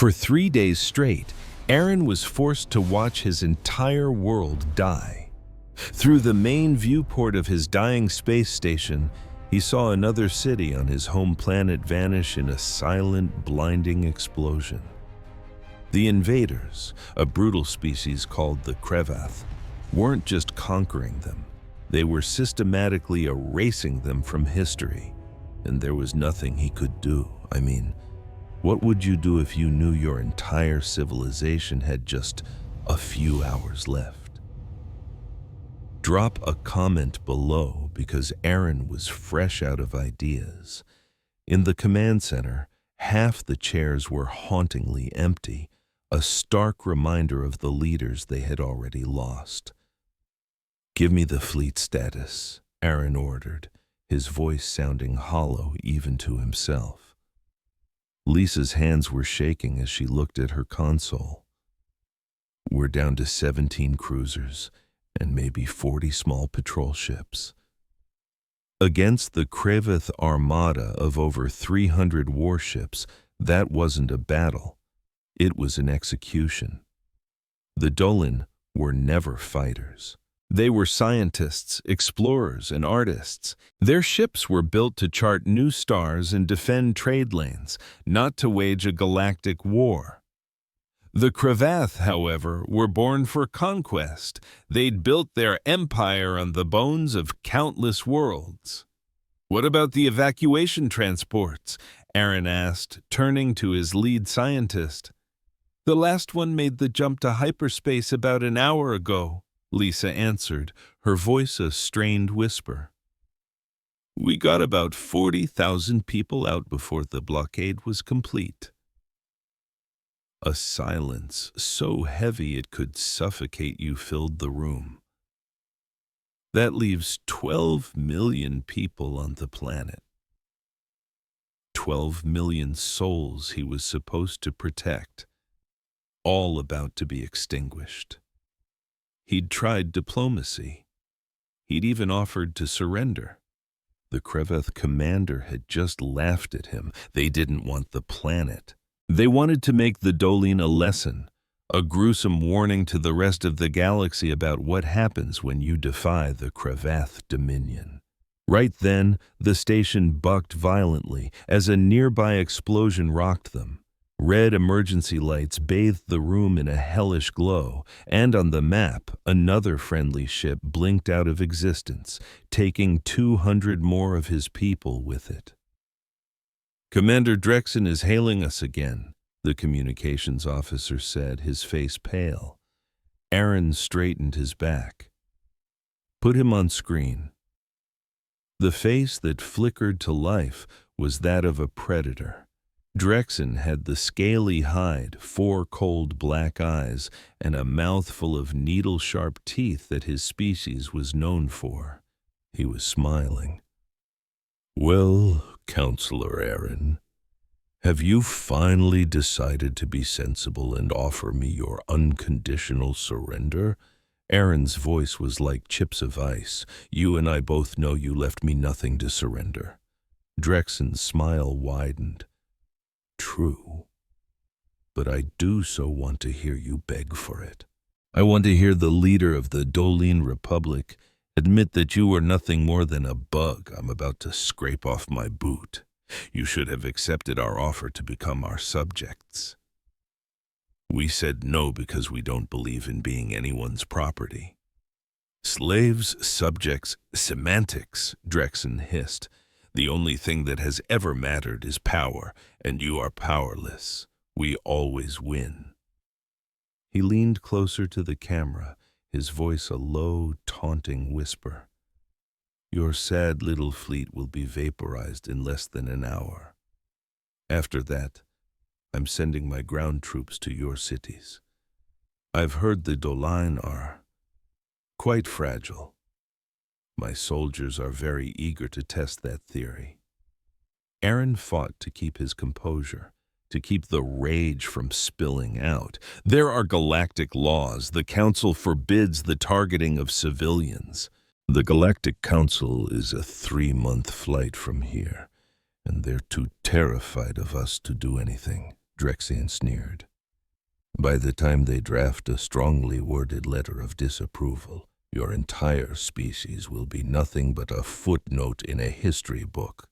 For 3 days straight, Aaron was forced to watch his entire world die. Through the main viewport of his dying space station, he saw another city on his home planet vanish in a silent, blinding explosion. The invaders, a brutal species called the Krevath, weren't just conquering them. They were systematically erasing them from history, and there was nothing he could do. I mean, what would you do if you knew your entire civilization had just a few hours left? Drop a comment below because Aaron was fresh out of ideas. In the command center, half the chairs were hauntingly empty, a stark reminder of the leaders they had already lost. "Give me the fleet status," Aaron ordered, his voice sounding hollow even to himself. Lisa's hands were shaking as she looked at her console. "We're down to 17 cruisers and maybe 40 small patrol ships. Against the Krevath armada of over 300 warships, that wasn't a battle. It was an execution. The Dolan were never fighters. They were scientists, explorers, and artists. Their ships were built to chart new stars and defend trade lanes, not to wage a galactic war. The Krevath, however, were born for conquest. They'd built their empire on the bones of countless worlds. "What about the evacuation transports?" Aaron asked, turning to his lead scientist. "The last one made the jump to hyperspace about an hour ago," Lisa answered, her voice a strained whisper. "We got about 40,000 people out before the blockade was complete." A silence so heavy it could suffocate you filled the room. That leaves 12 million people on the planet. 12 million souls he was supposed to protect, all about to be extinguished. He'd tried diplomacy. He'd even offered to surrender. The Krevath commander had just laughed at him. They didn't want the planet. They wanted to make the Dolin a lesson, a gruesome warning to the rest of the galaxy about what happens when you defy the Krevath dominion. Right then, the station bucked violently as a nearby explosion rocked them. Red emergency lights bathed the room in a hellish glow, and on the map, another friendly ship blinked out of existence, taking 200 more of his people with it. "Commander Drexen is hailing us again," the communications officer said, his face pale. Aaron straightened his back. "Put him on screen." The face that flickered to life was that of a predator. Drexen had the scaly hide, 4 cold black eyes, and a mouthful of needle-sharp teeth that his species was known for. He was smiling. "Well, Counselor Aaron, have you finally decided to be sensible and offer me your unconditional surrender?" Aaron's voice was like chips of ice. "You and I both know you left me nothing to surrender." Drexen's smile widened. "True, but I do so want to hear you beg for it. I want to hear the leader of the Dolin Republic admit that you are nothing more than a bug I'm about to scrape off my boot. You should have accepted our offer to become our subjects. We said no because we don't believe in being anyone's property." "Slaves, subjects, semantics," Drexen hissed. "The only thing that has ever mattered is power, and you are powerless. We always win." He leaned closer to the camera, his voice a low, taunting whisper. "Your sad little fleet will be vaporized in less than an hour. After that, I'm sending my ground troops to your cities. I've heard the Dolin are quite fragile. My soldiers are very eager to test that theory." Aaron fought to keep his composure, to keep the rage from spilling out. There are galactic laws. The Council forbids the targeting of civilians. The Galactic Council is a 3-month flight from here, and they're too terrified of us to do anything. Drexian sneered. By the time they draft a strongly worded letter of disapproval, your entire species will be nothing but a footnote in a history book.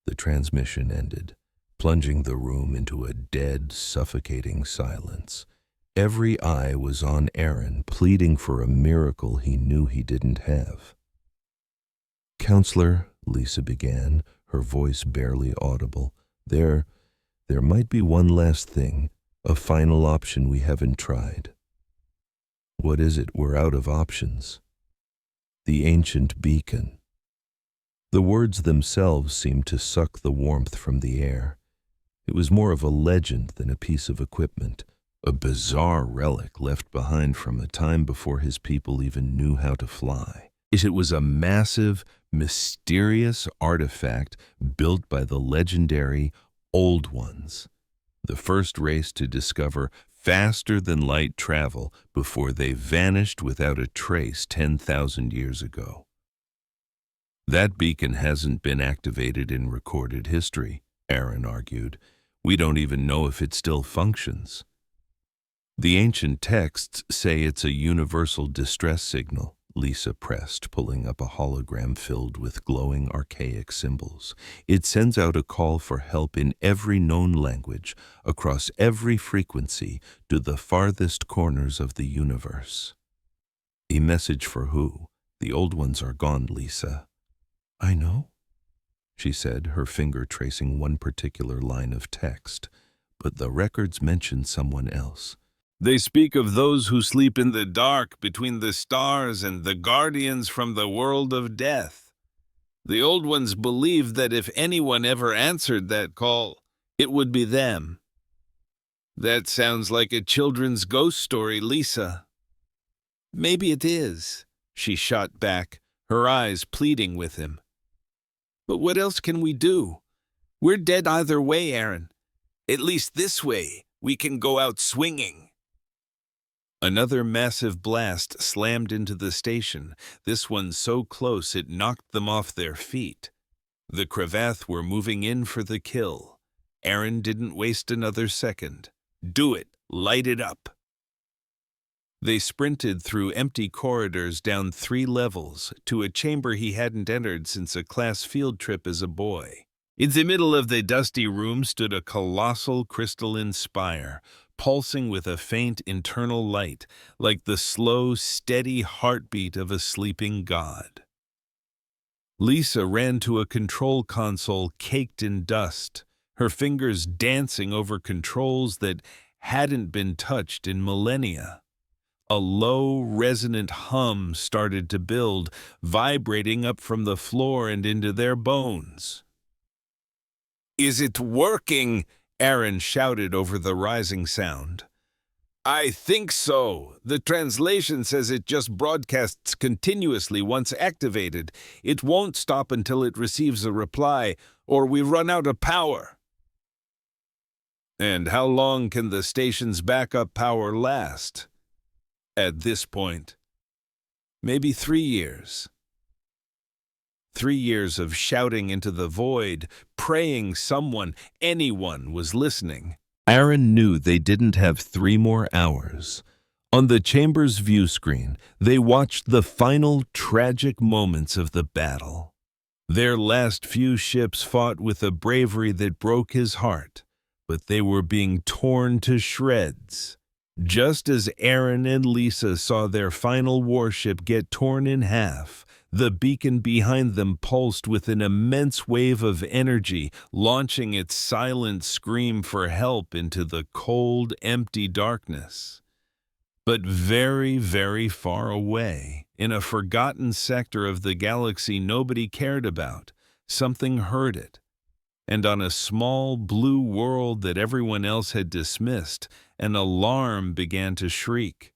The transmission ended, plunging the room into a dead, suffocating silence. Every eye was on Aaron, pleading for a miracle he knew he didn't have. "Counselor," Lisa began, her voice barely audible, there might be one last thing, a final option we haven't tried." "What is it? We're out of options." "The ancient beacon." The words themselves seemed to suck the warmth from the air. It was more of a legend than a piece of equipment, a bizarre relic left behind from a time before his people even knew how to fly. It was a massive, mysterious artifact built by the legendary Old Ones, the first race to discover faster-than-light travel before they vanished without a trace 10,000 years ago. "That beacon hasn't been activated in recorded history," Aaron argued. "We don't even know if it still functions." "The ancient texts say it's a universal distress signal," Lisa pressed, pulling up a hologram filled with glowing archaic symbols. "It sends out a call for help in every known language, across every frequency, to the farthest corners of the universe." "A message for who? The Old Ones are gone, Lisa." "I know," she said, her finger tracing one particular line of text, "but the records mention someone else." "They speak of those who sleep in the dark between the stars and the guardians from the world of death. The Old Ones believed that if anyone ever answered that call, it would be them." "That sounds like a children's ghost story, Lisa." "Maybe it is," she shot back, her eyes pleading with him. "But what else can we do? We're dead either way, Aaron. At least this way, we can go out swinging." Another massive blast slammed into the station, this one so close it knocked them off their feet. The Cravath were moving in for the kill. Aaron didn't waste another second. "Do it! Light it up!" They sprinted through empty corridors down 3 levels to a chamber he hadn't entered since a class field trip as a boy. In the middle of the dusty room stood a colossal crystalline spire, pulsing with a faint internal light, like the slow, steady heartbeat of a sleeping god. Lisa ran to a control console caked in dust, her fingers dancing over controls that hadn't been touched in millennia. A low, resonant hum started to build, vibrating up from the floor and into their bones. "Is it working?" Aaron shouted over the rising sound. "I think so. The translation says it just broadcasts continuously once activated. It won't stop until it receives a reply, or we run out of power." "And how long can the station's backup power last?" "At this point, maybe 3 years. 3 years of shouting into the void, praying someone, anyone, was listening. Aaron knew they didn't have 3 more hours. On the chamber's view screen, they watched the final tragic moments of the battle. Their last few ships fought with a bravery that broke his heart, but they were being torn to shreds. Just as Aaron and Lisa saw their final warship get torn in half, the beacon behind them pulsed with an immense wave of energy, launching its silent scream for help into the cold, empty darkness. But very, very far away, in a forgotten sector of the galaxy nobody cared about, something heard it. And on a small blue world that everyone else had dismissed, an alarm began to shriek.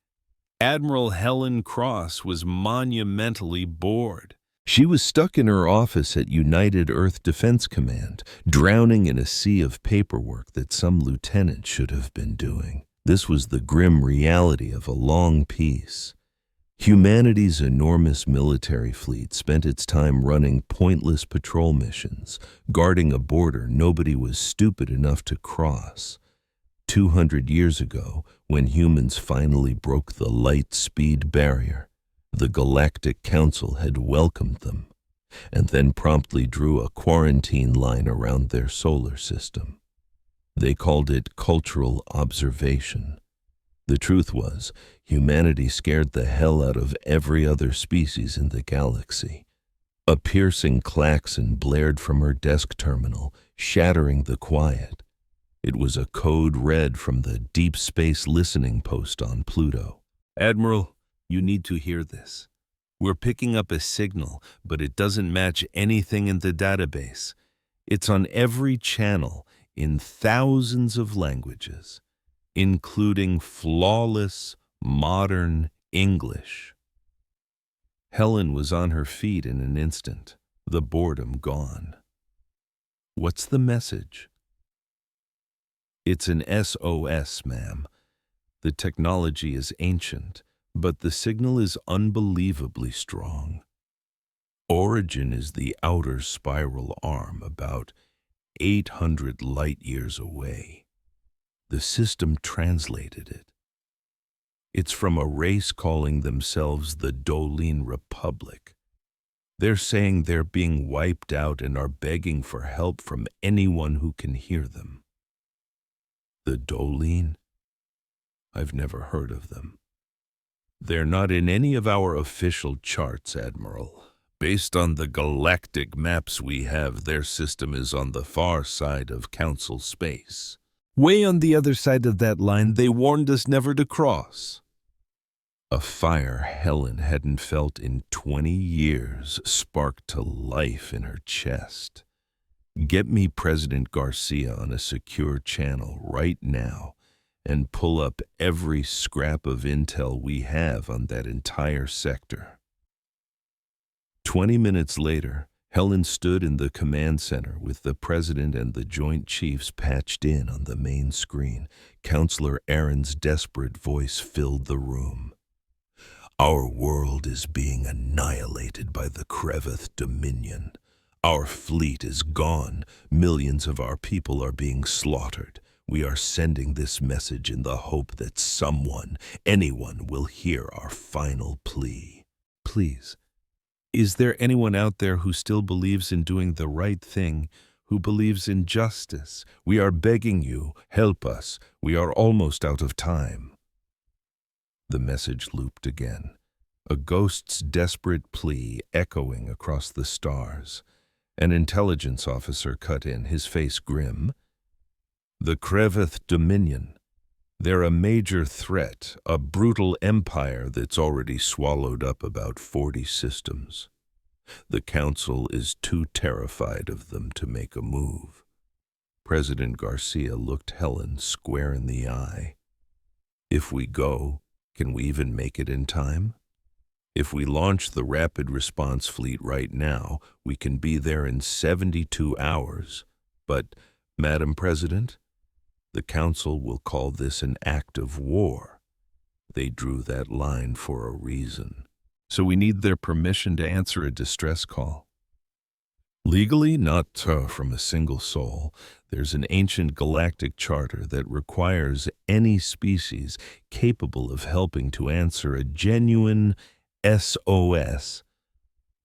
Admiral Helen Cross was monumentally bored. She was stuck in her office at United Earth Defense Command, drowning in a sea of paperwork that some lieutenant should have been doing. This was the grim reality of a long peace. Humanity's enormous military fleet spent its time running pointless patrol missions, guarding a border nobody was stupid enough to cross. 200 years ago, when humans finally broke the light-speed barrier, the Galactic Council had welcomed them, and then promptly drew a quarantine line around their solar system. They called it cultural observation. The truth was, humanity scared the hell out of every other species in the galaxy. A piercing klaxon blared from her desk terminal, shattering the quiet. It was a code red from the deep space listening post on Pluto. Admiral, you need to hear this. We're picking up a signal, but it doesn't match anything in the database. It's on every channel in thousands of languages, including flawless, modern English. Helen was on her feet in an instant, the boredom gone. What's the message? It's an SOS, ma'am. The technology is ancient, but the signal is unbelievably strong. Origin is the outer spiral arm, about 800 light-years away. The system translated it. It's from a race calling themselves the Dolene Republic. They're saying they're being wiped out and are begging for help from anyone who can hear them. The Dolene? I've never heard of them. They're not in any of our official charts, Admiral. Based on the galactic maps we have, their system is on the far side of Council space. Way on the other side of that line, they warned us never to cross. A fire Helen hadn't felt in 20 years sparked to life in her chest. Get me President Garcia on a secure channel right now and pull up every scrap of intel we have on that entire sector. 20 minutes later, Helen stood in the command center with the President and the Joint Chiefs patched in on the main screen. Counselor Aaron's desperate voice filled the room. Our world is being annihilated by the Kreveth Dominion. Our fleet is gone. Millions of our people are being slaughtered. We are sending this message in the hope that someone, anyone, will hear our final plea. Please, is there anyone out there who still believes in doing the right thing, who believes in justice? We are begging you, help us. We are almost out of time. The message looped again, a ghost's desperate plea echoing across the stars. An intelligence officer cut in, his face grim. The Kreveth Dominion. They're a major threat, a brutal empire that's already swallowed up about 40 systems. The Council is too terrified of them to make a move. President Garcia looked Helen square in the eye. If we go, can we even make it in time? If we launch the rapid response fleet right now, we can be there in 72 hours. But, Madam President, the Council will call this an act of war. They drew that line for a reason. So we need their permission to answer a distress call. Legally, not from a single soul. There's an ancient galactic charter that requires any species capable of helping to answer a genuine SOS.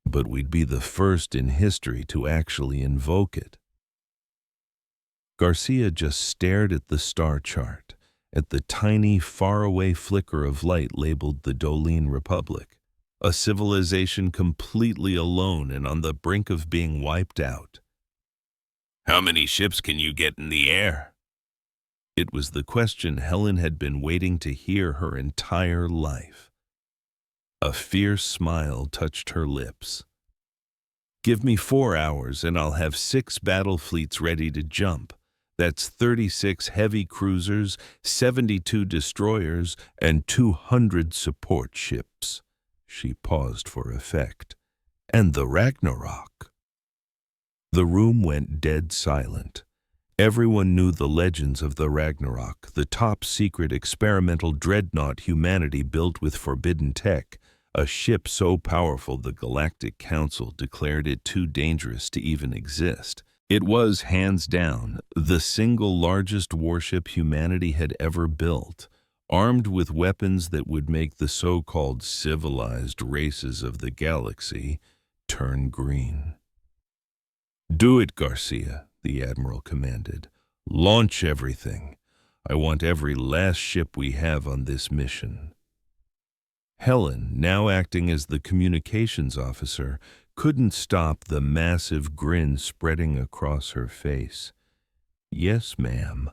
But we'd be the first in history to actually invoke it. Garcia just stared at the star chart, at the tiny, faraway flicker of light labeled the Dolene Republic, a civilization completely alone and on the brink of being wiped out. How many ships can you get in the air? It was the question Helen had been waiting to hear her entire life. A fierce smile touched her lips. Give me 4 hours and I'll have 6 battle fleets ready to jump. That's 36 heavy cruisers, 72 destroyers, and 200 support ships. She paused for effect. And the Ragnarok. The room went dead silent. Everyone knew the legends of the Ragnarok, the top-secret experimental dreadnought humanity built with forbidden tech, a ship so powerful the Galactic Council declared it too dangerous to even exist. It was, hands down, the single largest warship humanity had ever built, armed with weapons that would make the so-called civilized races of the galaxy turn green. "Do it, Garcia," the Admiral commanded. "Launch everything. I want every last ship we have on this mission." Helen, now acting as the communications officer, couldn't stop the massive grin spreading across her face. "Yes, ma'am."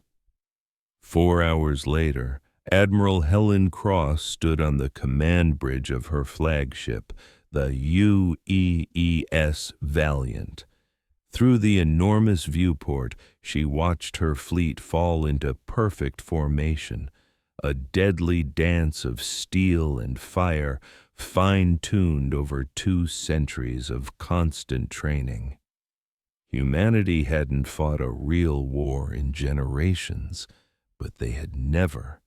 4 hours later, Admiral Helen Cross stood on the command bridge of her flagship, the UEES Valiant. Through the enormous viewport, she watched her fleet fall into perfect formation, a deadly dance of steel and fire, fine-tuned over 2 centuries of constant training. Humanity hadn't fought a real war in generations, but they had never,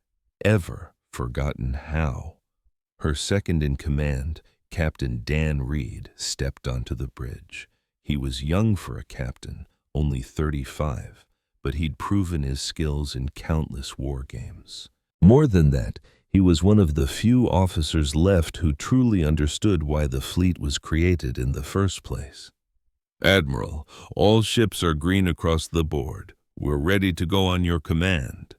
ever forgotten how. Her second-in-command, Captain Dan Reed, stepped onto the bridge. He was young for a captain, only 35, but he'd proven his skills in countless war games. More than that, he was one of the few officers left who truly understood why the fleet was created in the first place. "Admiral, all ships are green across the board. We're ready to go on your command."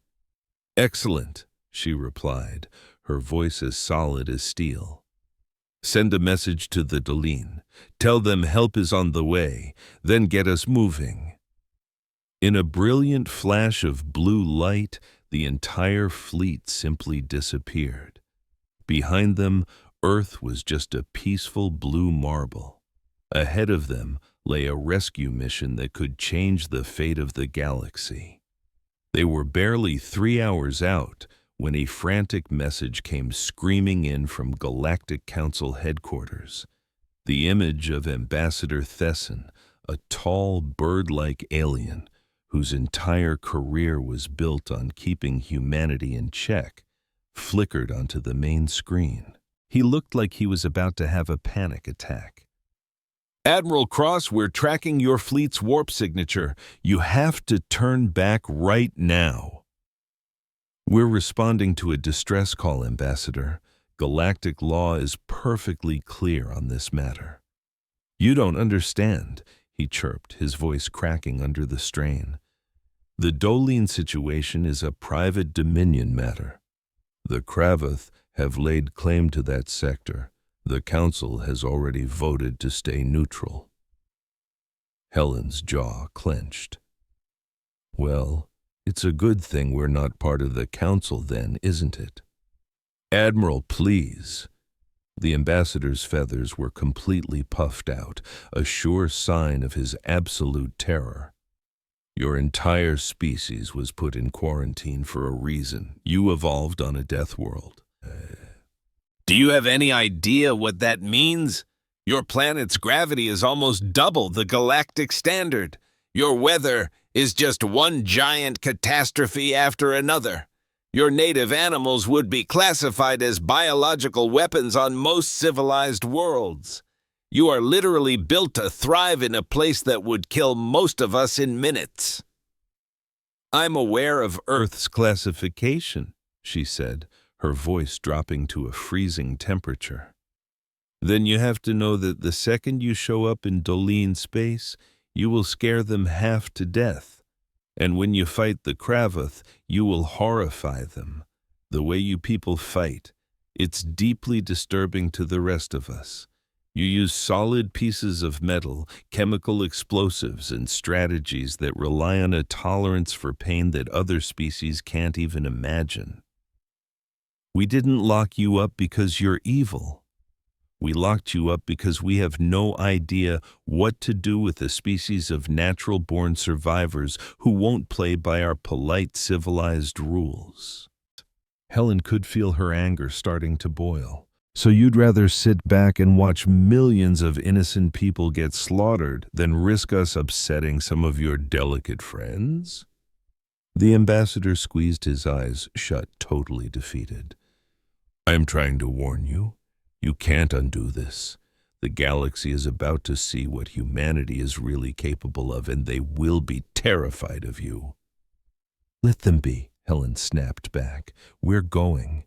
"Excellent," she replied, her voice as solid as steel. "Send a message to the Dolene. Tell them help is on the way, then get us moving." In a brilliant flash of blue light, the entire fleet simply disappeared. Behind them, Earth was just a peaceful blue marble. Ahead of them lay a rescue mission that could change the fate of the galaxy. They were barely 3 hours out when a frantic message came screaming in from Galactic Council headquarters. The image of Ambassador Thesson, a tall, bird-like alien whose entire career was built on keeping humanity in check, flickered onto the main screen. He looked like he was about to have a panic attack. "Admiral Cross, we're tracking your fleet's warp signature. You have to turn back right now." "We're responding to a distress call, Ambassador. Galactic law is perfectly clear on this matter." "You don't understand," he chirped, his voice cracking under the strain. "The Dolene situation is a private dominion matter. The Kravath have laid claim to that sector. The Council has already voted to stay neutral." Helen's jaw clenched. "Well, it's a good thing we're not part of the Council then, isn't it?" "Admiral, please." The ambassador's feathers were completely puffed out, a sure sign of his absolute terror. "Your entire species was put in quarantine for a reason. You evolved on a Deathworld." Do you have any idea what that means? Your planet's gravity is almost double the galactic standard. Your weather is just one giant catastrophe after another. Your native animals would be classified as biological weapons on most civilized worlds. You are literally built to thrive in a place that would kill most of us in minutes. "I'm aware of Earth's classification," she said, her voice dropping to a freezing temperature. "Then you have to know that the second you show up in Dolene space, you will scare them half to death. And when you fight the Kravath, you will horrify them. The way you people fight, it's deeply disturbing to the rest of us. You use solid pieces of metal, chemical explosives, and strategies that rely on a tolerance for pain that other species can't even imagine. We didn't lock you up because you're evil. We locked you up because we have no idea what to do with a species of natural-born survivors who won't play by our polite, civilized rules." Helen could feel her anger starting to boil. "So you'd rather sit back and watch millions of innocent people get slaughtered than risk us upsetting some of your delicate friends?" The ambassador squeezed his eyes shut, totally defeated. "I'm trying to warn you. You can't undo this. The galaxy is about to see what humanity is really capable of, and they will be terrified of you." "Let them be," Helen snapped back. "We're going."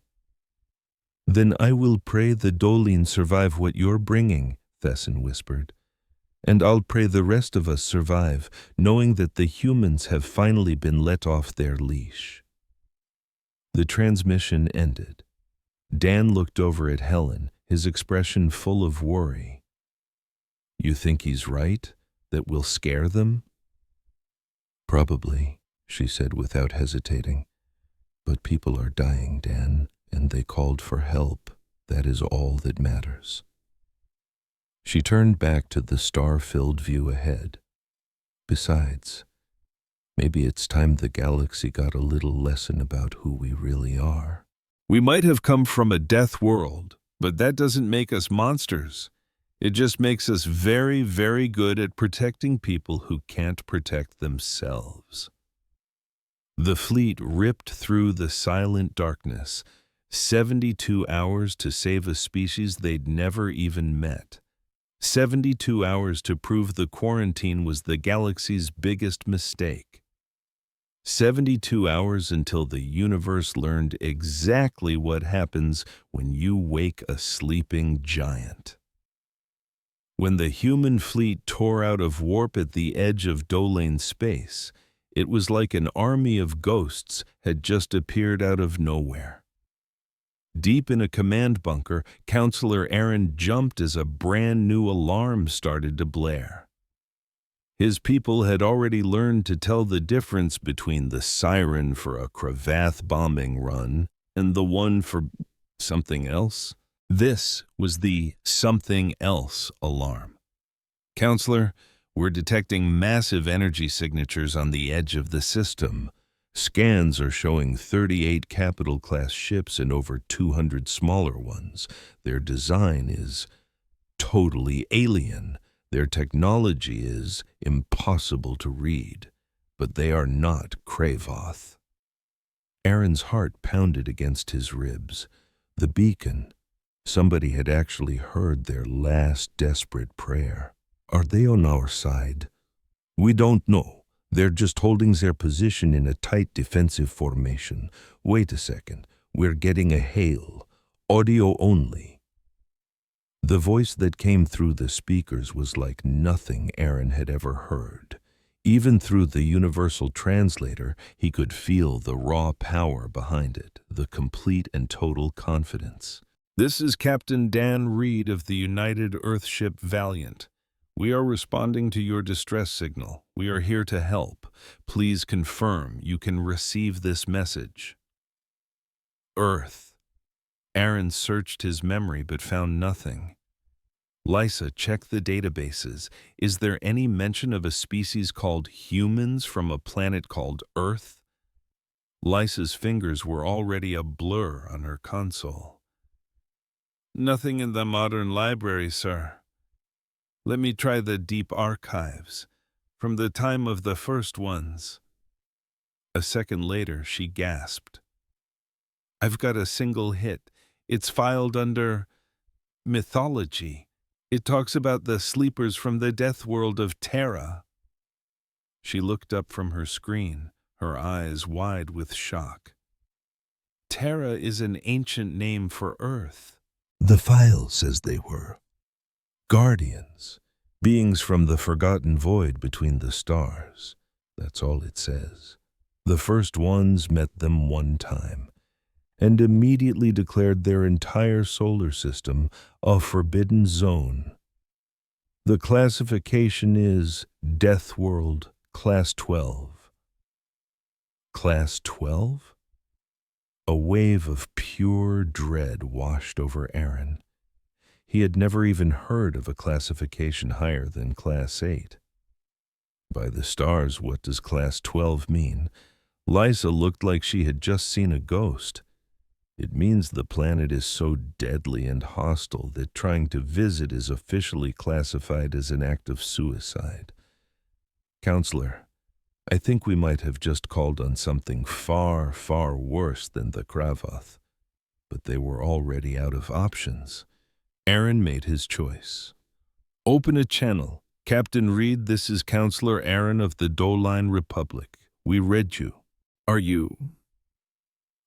"Then I will pray the Dolin survive what you're bringing," Thesson whispered. "And I'll pray the rest of us survive, knowing that the humans have finally been let off their leash." The transmission ended. Dan looked over at Helen, his expression full of worry. "You think he's right? That we'll scare them?" "Probably," she said without hesitating. "But people are dying, Dan, and they called for help. That is all that matters." She turned back to the star-filled view ahead. Besides, maybe it's time the galaxy got a little lesson about who we really are. We might have come from a death world, but that doesn't make us monsters. It just makes us very, very good at protecting people who can't protect themselves. The fleet ripped through the silent darkness, 72 hours to save a species they'd never even met. 72 hours to prove the quarantine was the galaxy's biggest mistake. 72 hours until the universe learned exactly what happens when you wake a sleeping giant. When the human fleet tore out of warp at the edge of Dolane space, it was like an army of ghosts had just appeared out of nowhere. Deep in a command bunker, Counselor Aaron jumped as a brand new alarm started to blare. His people had already learned to tell the difference between the siren for a Cravath bombing run and the one for something else. This was the something else alarm. "Counselor, we're detecting massive energy signatures on the edge of the system. Scans are showing 38 capital-class ships and over 200 smaller ones. Their design is totally alien. Their technology is impossible to read, but they are not Kravoth." Aaron's heart pounded against his ribs. The beacon. Somebody had actually heard their last desperate prayer. "Are they on our side?" "We don't know. They're just holding their position in a tight defensive formation. Wait a second. We're getting a hail. Audio only." The voice that came through the speakers was like nothing Aaron had ever heard. Even through the universal translator, he could feel the raw power behind it, the complete and total confidence. "This is Captain Dan Reed of the United Earthship Valiant. We are responding to your distress signal. We are here to help. Please confirm you can receive this message." Earth. Aaron searched his memory but found nothing. "Lysa, check the databases. Is there any mention of a species called humans from a planet called Earth?" Lysa's fingers were already a blur on her console. "Nothing in the modern library, sir. Let me try the deep archives, from the time of the first ones." A second later, she gasped. "I've got a single hit. It's filed under mythology. It talks about the sleepers from the death world of Terra." She looked up from her screen, her eyes wide with shock. "Terra is an ancient name for Earth." "The file says they were guardians, beings from the forgotten void between the stars. That's all it says. The first ones met them one time, and immediately declared their entire solar system a forbidden zone. The classification is Deathworld, Class 12. Class 12? A wave of pure dread washed over Aaron. He had never even heard of a classification higher than Class 8. By the stars, what does Class 12 mean? Lysa looked like she had just seen a ghost. It means the planet is so deadly and hostile that trying to visit is officially classified as an act of suicide. "Counselor, I think we might have just called on something far, far worse than the Kravoth, but they were already out of options." Aaron made his choice. Open a channel. Captain Reed, this is Counselor Aaron of the Doline Republic. We read you. Are you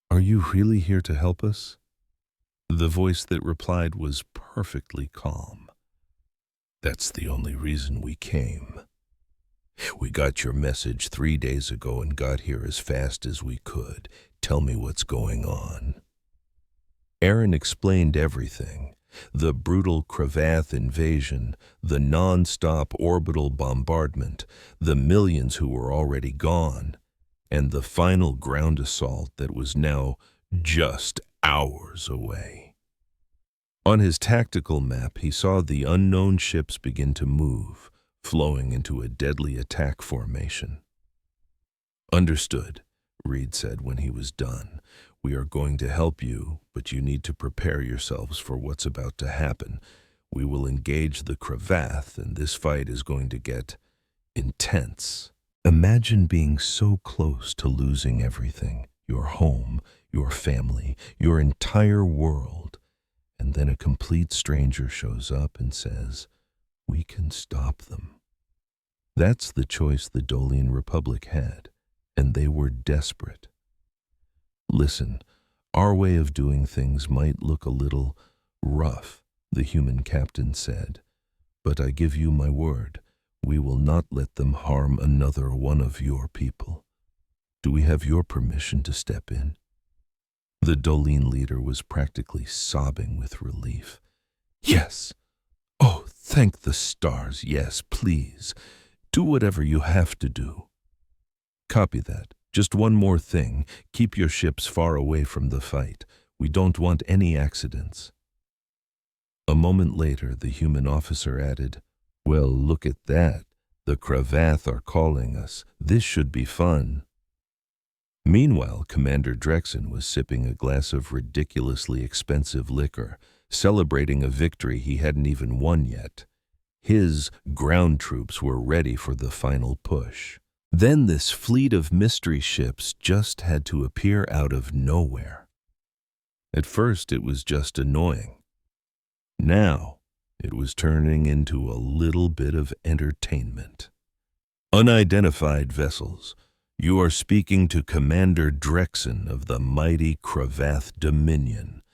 really here to help us? The voice that replied was perfectly calm. That's the only reason we came. We got your message 3 days ago and got here as fast as we could. Tell me what's going on. Aaron explained everything. The brutal Cravath invasion, the non-stop orbital bombardment, the millions who were already gone, and the final ground assault that was now just hours away. On his tactical map, he saw the unknown ships begin to move, flowing into a deadly attack formation. Understood, Reed said when he was done. We are going to help you, but you need to prepare yourselves for what's about to happen. We will engage the Cravath, and this fight is going to get intense. Imagine being so close to losing everything, your home, your family, your entire world, and then a complete stranger shows up and says, "We can stop them." That's the choice the Dolian Republic had, and they were desperate. Listen, our way of doing things might look a little rough, the human captain said, but I give you my word, we will not let them harm another one of your people. Do we have your permission to step in? The Dolene leader was practically sobbing with relief. Yes. Oh, thank the stars. Yes, please. Do whatever you have to do. Copy that. Just one more thing. Keep your ships far away from the fight. We don't want any accidents. A moment later, the human officer added, "Well, look at that. The Cravath are calling us. This should be fun." Meanwhile, Commander Drexen was sipping a glass of ridiculously expensive liquor, celebrating a victory he hadn't even won yet. His ground troops were ready for the final push. Then this fleet of mystery ships just had to appear out of nowhere. At first, it was just annoying. Now, it was turning into a little bit of entertainment. Unidentified vessels. You are speaking to Commander Drexen of the mighty Cravath Dominion.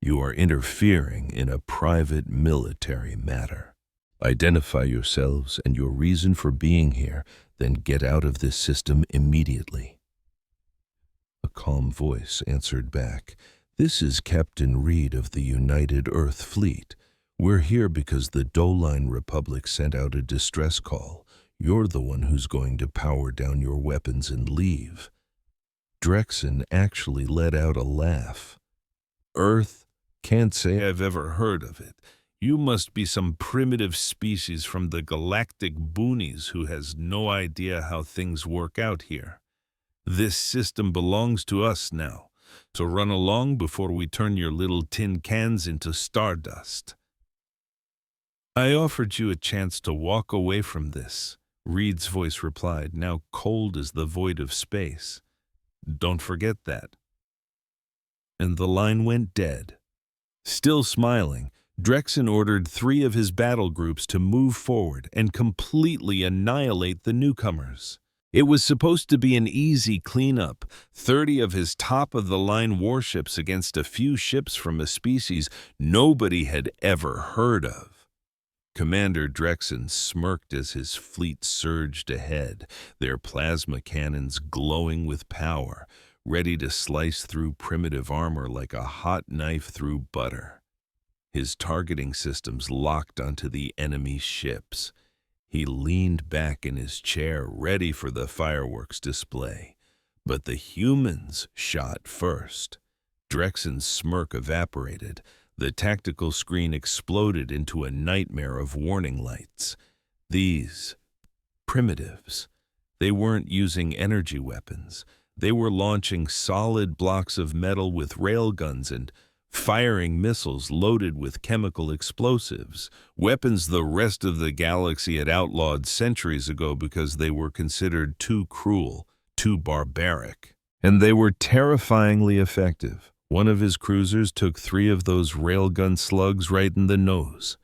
You are interfering in a private military matter. Identify yourselves and your reason for being here, then get out of this system immediately. A calm voice answered back, "This is Captain Reed of the United Earth Fleet. We're here because the Doline Republic sent out a distress call. You're the one who's going to power down your weapons and leave." Drexen actually let out a laugh. "Earth? Can't say I've ever heard of it. You must be some primitive species from the galactic boonies who has no idea how things work out here. This system belongs to us now, so run along before we turn your little tin cans into stardust." "I offered you a chance to walk away from this," Reed's voice replied, now cold as the void of space. "Don't forget that." And the line went dead. Still smiling, Drexen ordered 3 of his battle groups to move forward and completely annihilate the newcomers. It was supposed to be an easy cleanup, 30 of his top-of-the-line warships against a few ships from a species nobody had ever heard of. Commander Drexen smirked as his fleet surged ahead, their plasma cannons glowing with power, ready to slice through primitive armor like a hot knife through butter. His targeting systems locked onto the enemy ships. He leaned back in his chair, ready for the fireworks display. But the humans shot first. Drexen's smirk evaporated. The tactical screen exploded into a nightmare of warning lights. These primitives, they weren't using energy weapons. They were launching solid blocks of metal with railguns and firing missiles loaded with chemical explosives, weapons the rest of the galaxy had outlawed centuries ago because they were considered too cruel, too barbaric. And they were terrifyingly effective. One of his cruisers took 3 of those railgun slugs right in the nose.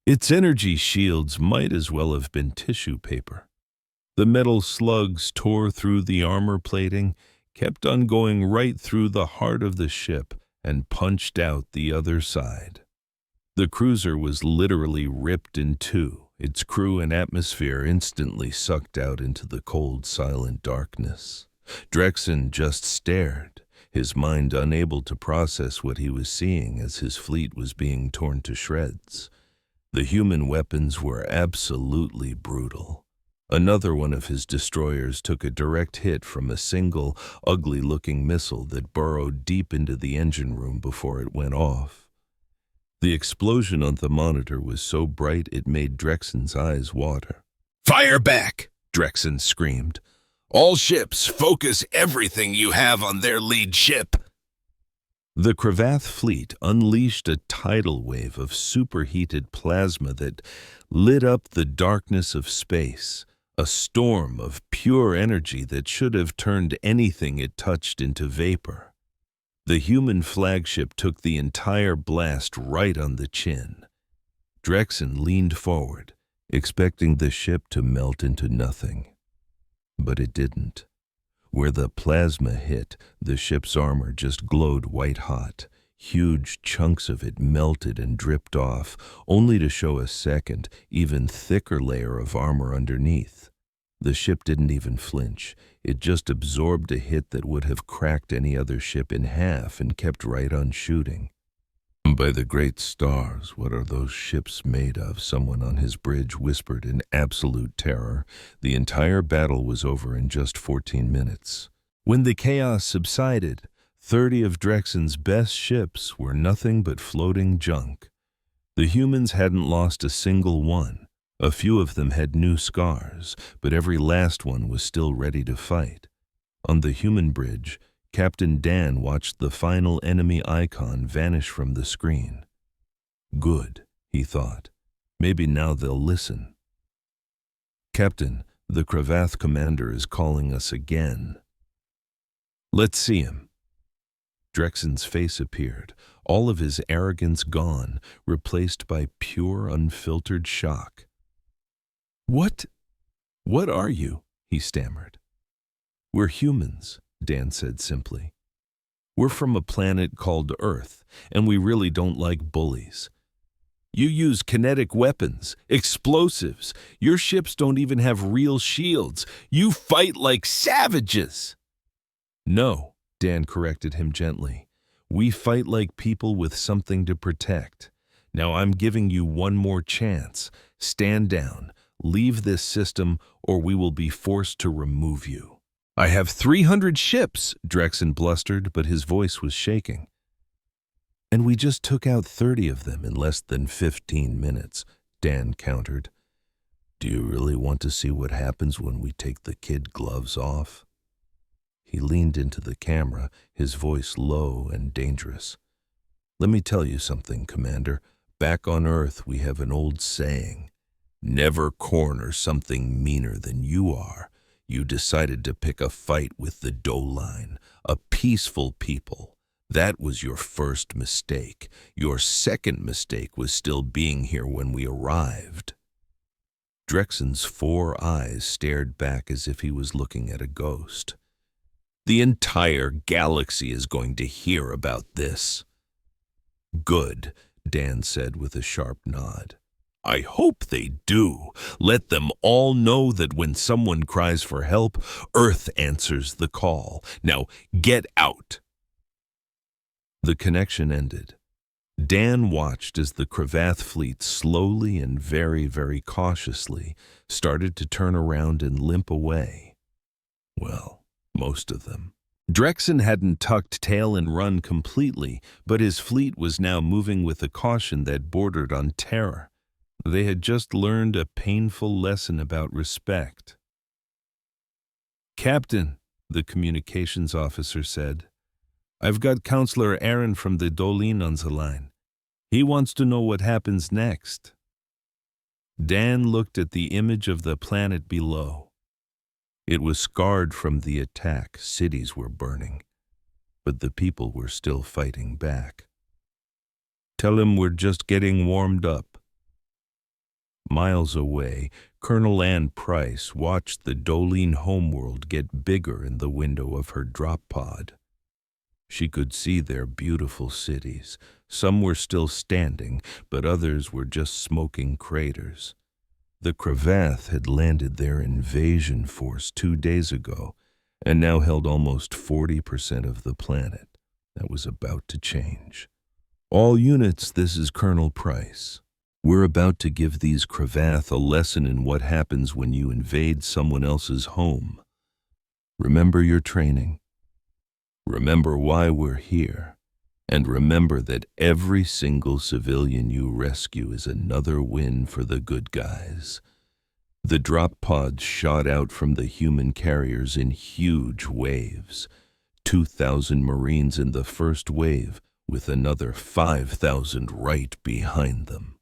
Its energy shields might as well have been tissue paper. The metal slugs tore through the armor plating, kept on going right through the heart of the ship, and punched out the other side. The cruiser was literally ripped in two, its crew and atmosphere instantly sucked out into the cold, silent darkness. Drexen just stared, his mind unable to process what he was seeing as his fleet was being torn to shreds. The human weapons were absolutely brutal. Another one of his destroyers took a direct hit from a single, ugly-looking missile that burrowed deep into the engine room before it went off. The explosion on the monitor was so bright it made Drexen's eyes water. Fire back! Drexen screamed. All ships, focus everything you have on their lead ship. The Cravath fleet unleashed a tidal wave of superheated plasma that lit up the darkness of space, a storm of pure energy that should have turned anything it touched into vapor. The human flagship took the entire blast right on the chin. Drexen leaned forward, expecting the ship to melt into nothing. But it didn't. Where the plasma hit, the ship's armor just glowed white-hot. Huge chunks of it melted and dripped off, only to show a second, even thicker layer of armor underneath. The ship didn't even flinch. It just absorbed a hit that would have cracked any other ship in half and kept right on shooting. "By the great stars, what are those ships made of?" someone on his bridge whispered in absolute terror. The entire battle was over in just 14 minutes. When the chaos subsided, 30 of Drexen's best ships were nothing but floating junk. The humans hadn't lost a single one. A few of them had new scars, but every last one was still ready to fight. On the human bridge, Captain Dan watched the final enemy icon vanish from the screen. Good, he thought. Maybe now they'll listen. "Captain, the Cravath commander is calling us again." "Let's see him." Drexen's face appeared, all of his arrogance gone, replaced by pure, unfiltered shock. What are you?" he stammered. "We're humans," Dan said simply. "We're from a planet called Earth, and we really don't like bullies. You use kinetic weapons, explosives. Your ships don't even have real shields. You fight like savages." "No," Dan corrected him gently. "We fight like people with something to protect. Now I'm giving you one more chance. Stand down, leave this system, or we will be forced to remove you." "I have 300 ships," Drexen blustered, but his voice was shaking. "And we just took out 30 of them in less than 15 minutes, Dan countered. "Do you really want to see what happens when we take the kid gloves off?" He leaned into the camera, his voice low and dangerous. "Let me tell you something, Commander. Back on Earth, we have an old saying. Never corner something meaner than you are. You decided to pick a fight with the Doline, a peaceful people. That was your first mistake. Your second mistake was still being here when we arrived." Drexen's 4 eyes stared back as if he was looking at a ghost. "The entire galaxy is going to hear about this." "Good," Dan said with a sharp nod. "I hope they do. Let them all know that when someone cries for help, Earth answers the call. Now get out." The connection ended. Dan watched as the Cravath fleet slowly and very, very cautiously started to turn around and limp away. Well, most of them. Drexen hadn't tucked tail and run completely, but his fleet was now moving with a caution that bordered on terror. They had just learned a painful lesson about respect. "Captain," the communications officer said, "I've got Counselor Aaron from the Doline on the line. He wants to know what happens next." Dan looked at the image of the planet below. It was scarred from the attack. Cities were burning, but the people were still fighting back. "Tell him we're just getting warmed up." Miles away, Colonel Ann Price watched the Dolene homeworld get bigger in the window of her drop pod. She could see their beautiful cities. Some were still standing, but others were just smoking craters. The Cravath had landed their invasion force 2 days ago, and now held almost 40% of the planet. That was about to change. All units, this is Colonel Price. We're about to give these Cravath a lesson in what happens when you invade someone else's home. Remember your training. Remember why we're here. And remember that every single civilian you rescue is another win for the good guys. The drop pods shot out from the human carriers in huge waves. 2,000 Marines in the first wave, with another 5,000 right behind them.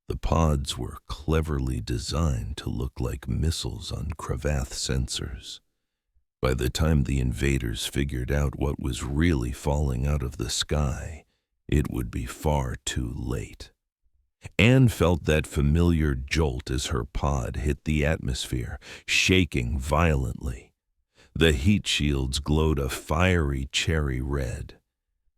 The pods were cleverly designed to look like missiles on Cravath sensors. By the time the invaders figured out what was really falling out of the sky, it would be far too late. Anne felt that familiar jolt as her pod hit the atmosphere, shaking violently. The heat shields glowed a fiery cherry red.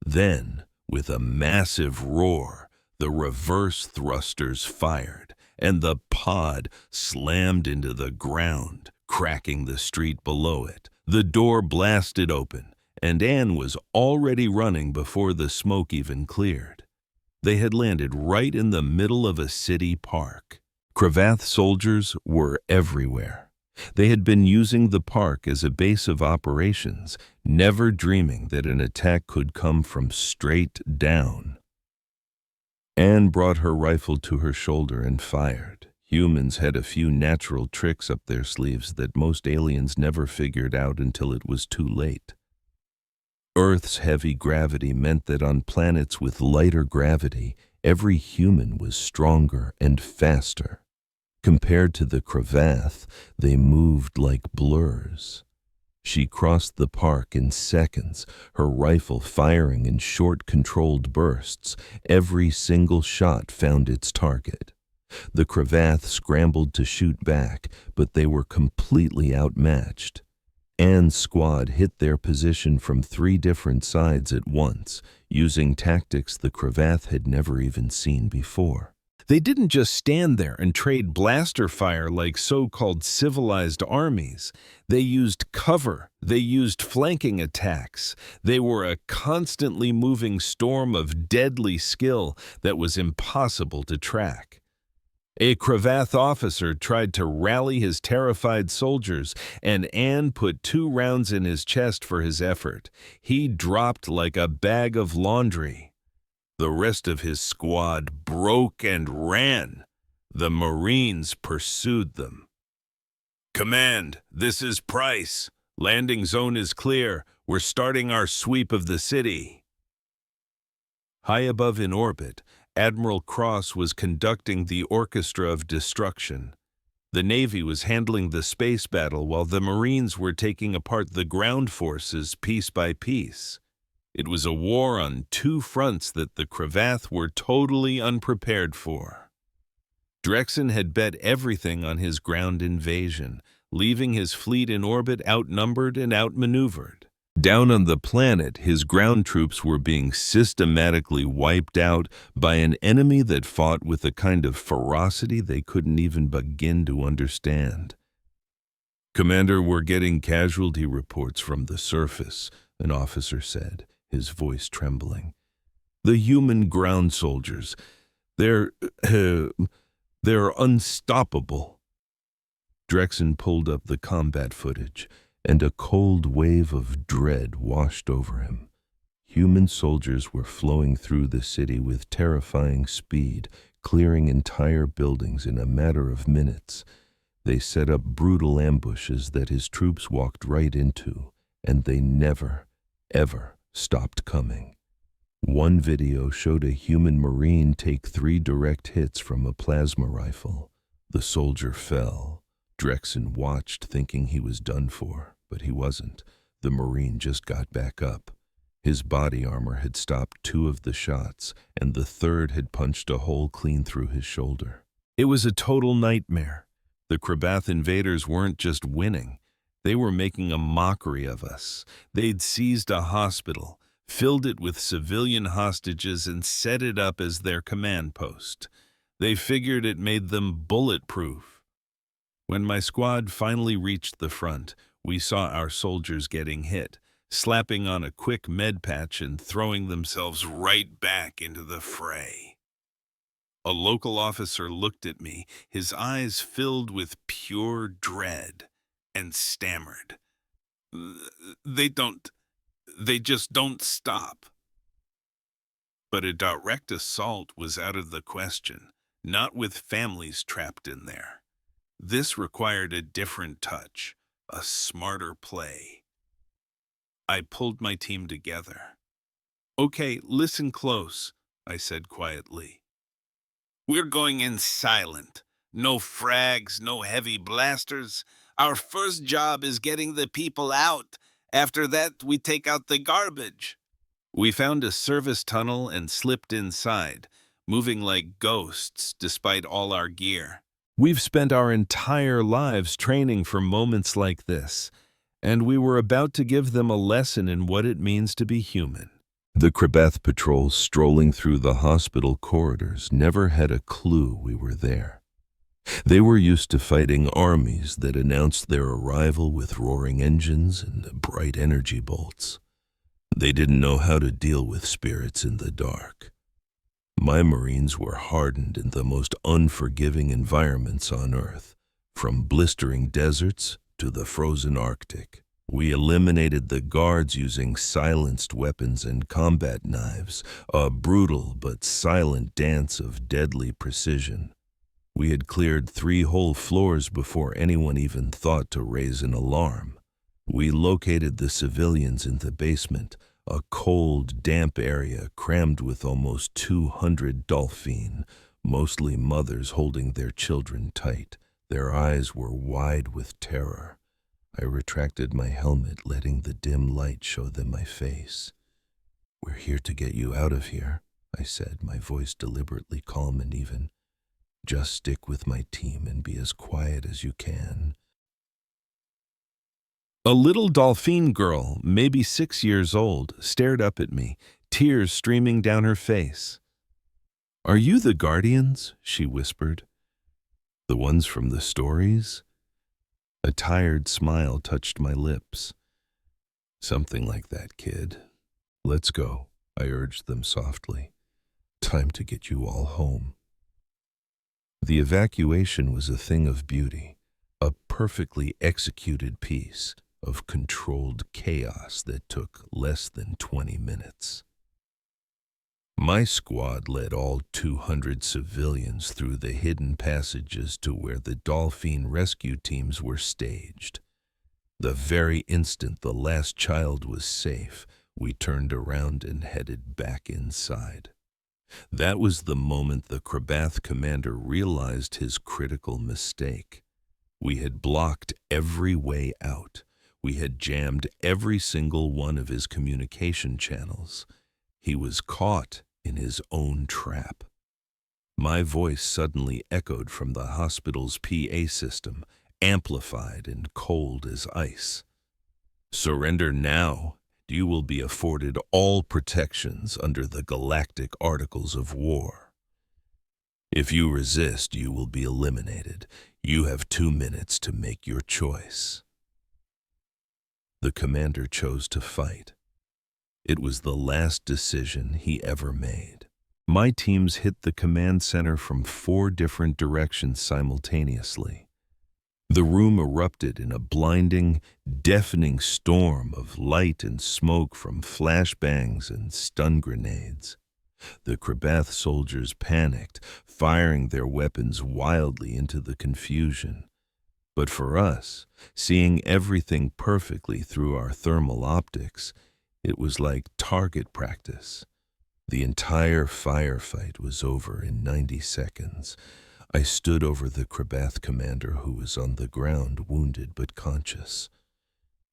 Then, with a massive roar, the reverse thrusters fired, and the pod slammed into the ground, cracking the street below it. The door blasted open, and Anne was already running before the smoke even cleared. They had landed right in the middle of a city park. Cravath soldiers were everywhere. They had been using the park as a base of operations, never dreaming that an attack could come from straight down. Anne brought her rifle to her shoulder and fired. Humans had a few natural tricks up their sleeves that most aliens never figured out until it was too late. Earth's heavy gravity meant that on planets with lighter gravity, every human was stronger and faster. Compared to the Cravath, they moved like blurs. She crossed the park in seconds, her rifle firing in short, controlled bursts. Every single shot found its target. The Cravath scrambled to shoot back, but they were completely outmatched. Anne's squad hit their position from 3 different sides at once, using tactics the Cravath had never even seen before. They didn't just stand there and trade blaster fire like so-called civilized armies. They used cover. They used flanking attacks. They were a constantly moving storm of deadly skill that was impossible to track. A Cravath officer tried to rally his terrified soldiers, and Anne put 2 rounds in his chest for his effort. He dropped like a bag of laundry. The rest of his squad broke and ran. The Marines pursued them. "Command, this is Price. Landing zone is clear. We're starting our sweep of the city." High above in orbit, Admiral Cross was conducting the orchestra of destruction. The Navy was handling the space battle while the Marines were taking apart the ground forces piece by piece. It was a war on 2 fronts that the Cravath were totally unprepared for. Drexen had bet everything on his ground invasion, leaving his fleet in orbit outnumbered and outmaneuvered. Down on the planet, his ground troops were being systematically wiped out by an enemy that fought with a kind of ferocity they couldn't even begin to understand. "Commander, we're getting casualty reports from the surface," an officer said, his voice trembling. "The human ground soldiers, they're unstoppable." Drexen pulled up the combat footage, and a cold wave of dread washed over him. Human soldiers were flowing through the city with terrifying speed, clearing entire buildings in a matter of minutes. They set up brutal ambushes that his troops walked right into, and they never, ever stopped coming. One video showed a human Marine take 3 direct hits from a plasma rifle. The soldier fell. Drexen watched, thinking he was done for, but he wasn't. The Marine just got back up. His body armor had stopped 2 of the shots, and the third had punched a hole clean through his shoulder. It was a total nightmare. The Krabath invaders weren't just winning. They were making a mockery of us. They'd seized a hospital, filled it with civilian hostages, and set it up as their command post. They figured it made them bulletproof. When my squad finally reached the front, we saw our soldiers getting hit, slapping on a quick med patch and throwing themselves right back into the fray. A local officer looked at me, his eyes filled with pure dread, and stammered. They just don't stop. But a direct assault was out of the question, not with families trapped in there. This required a different touch, a smarter play. I pulled my team together. "Okay, listen close," I said quietly. "We're going in silent. No frags, no heavy blasters. Our first job is getting the people out. After that, we take out the garbage." We found a service tunnel and slipped inside, moving like ghosts despite all our gear. We've spent our entire lives training for moments like this, and we were about to give them a lesson in what it means to be human. The Krabath patrol strolling through the hospital corridors never had a clue we were there. They were used to fighting armies that announced their arrival with roaring engines and bright energy bolts. They didn't know how to deal with spirits in the dark. My Marines were hardened in the most unforgiving environments on Earth, from blistering deserts to the frozen Arctic. We eliminated the guards using silenced weapons and combat knives, a brutal but silent dance of deadly precision. We had cleared 3 whole floors before anyone even thought to raise an alarm. We located the civilians in the basement, a cold, damp area crammed with almost 200 dolphine, mostly mothers holding their children tight. Their eyes were wide with terror. I retracted my helmet, letting the dim light show them my face. "We're here to get you out of here," I said, my voice deliberately calm and even. "Just stick with my team and be as quiet as you can." A little dolphin girl, maybe 6 years old, stared up at me, tears streaming down her face. "Are you the Guardians?" she whispered. "The ones from the stories?" A tired smile touched my lips. "Something like that, kid. Let's go," I urged them softly. "Time to get you all home." The evacuation was a thing of beauty, a perfectly executed piece of controlled chaos that took less than 20 minutes. My squad led all 200 civilians through the hidden passages to where the dolphin rescue teams were staged. The very instant the last child was safe, we turned around and headed back inside. That was the moment the Krabath commander realized his critical mistake. We had blocked every way out. We had jammed every single one of his communication channels. He was caught in his own trap. My voice suddenly echoed from the hospital's PA system, amplified and cold as ice. "Surrender now. You will be afforded all protections under the Galactic Articles of War. If you resist, you will be eliminated. You have 2 minutes to make your choice." The commander chose to fight. It was the last decision he ever made. My teams hit the command center from 4 different directions simultaneously. The room erupted in a blinding, deafening storm of light and smoke from flashbangs and stun grenades. The Krabath soldiers panicked, firing their weapons wildly into the confusion. But for us, seeing everything perfectly through our thermal optics, it was like target practice. The entire firefight was over in 90 seconds. I stood over the Krabath commander who was on the ground, wounded but conscious.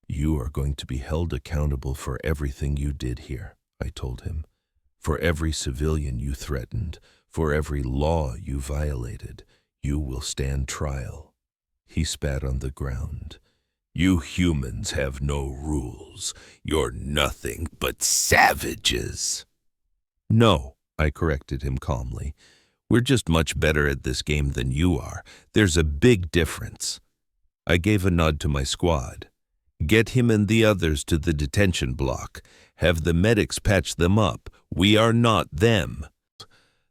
"You are going to be held accountable for everything you did here," I told him. "For every civilian you threatened, for every law you violated. You will stand trial. He spat on the ground. You humans have no rules. You're nothing but savages. No, I corrected him calmly. We're just much better at this game than you are. There's a big difference. I gave a nod to my squad. Get him and the others to the detention block. Have the medics patch them up. We are not them.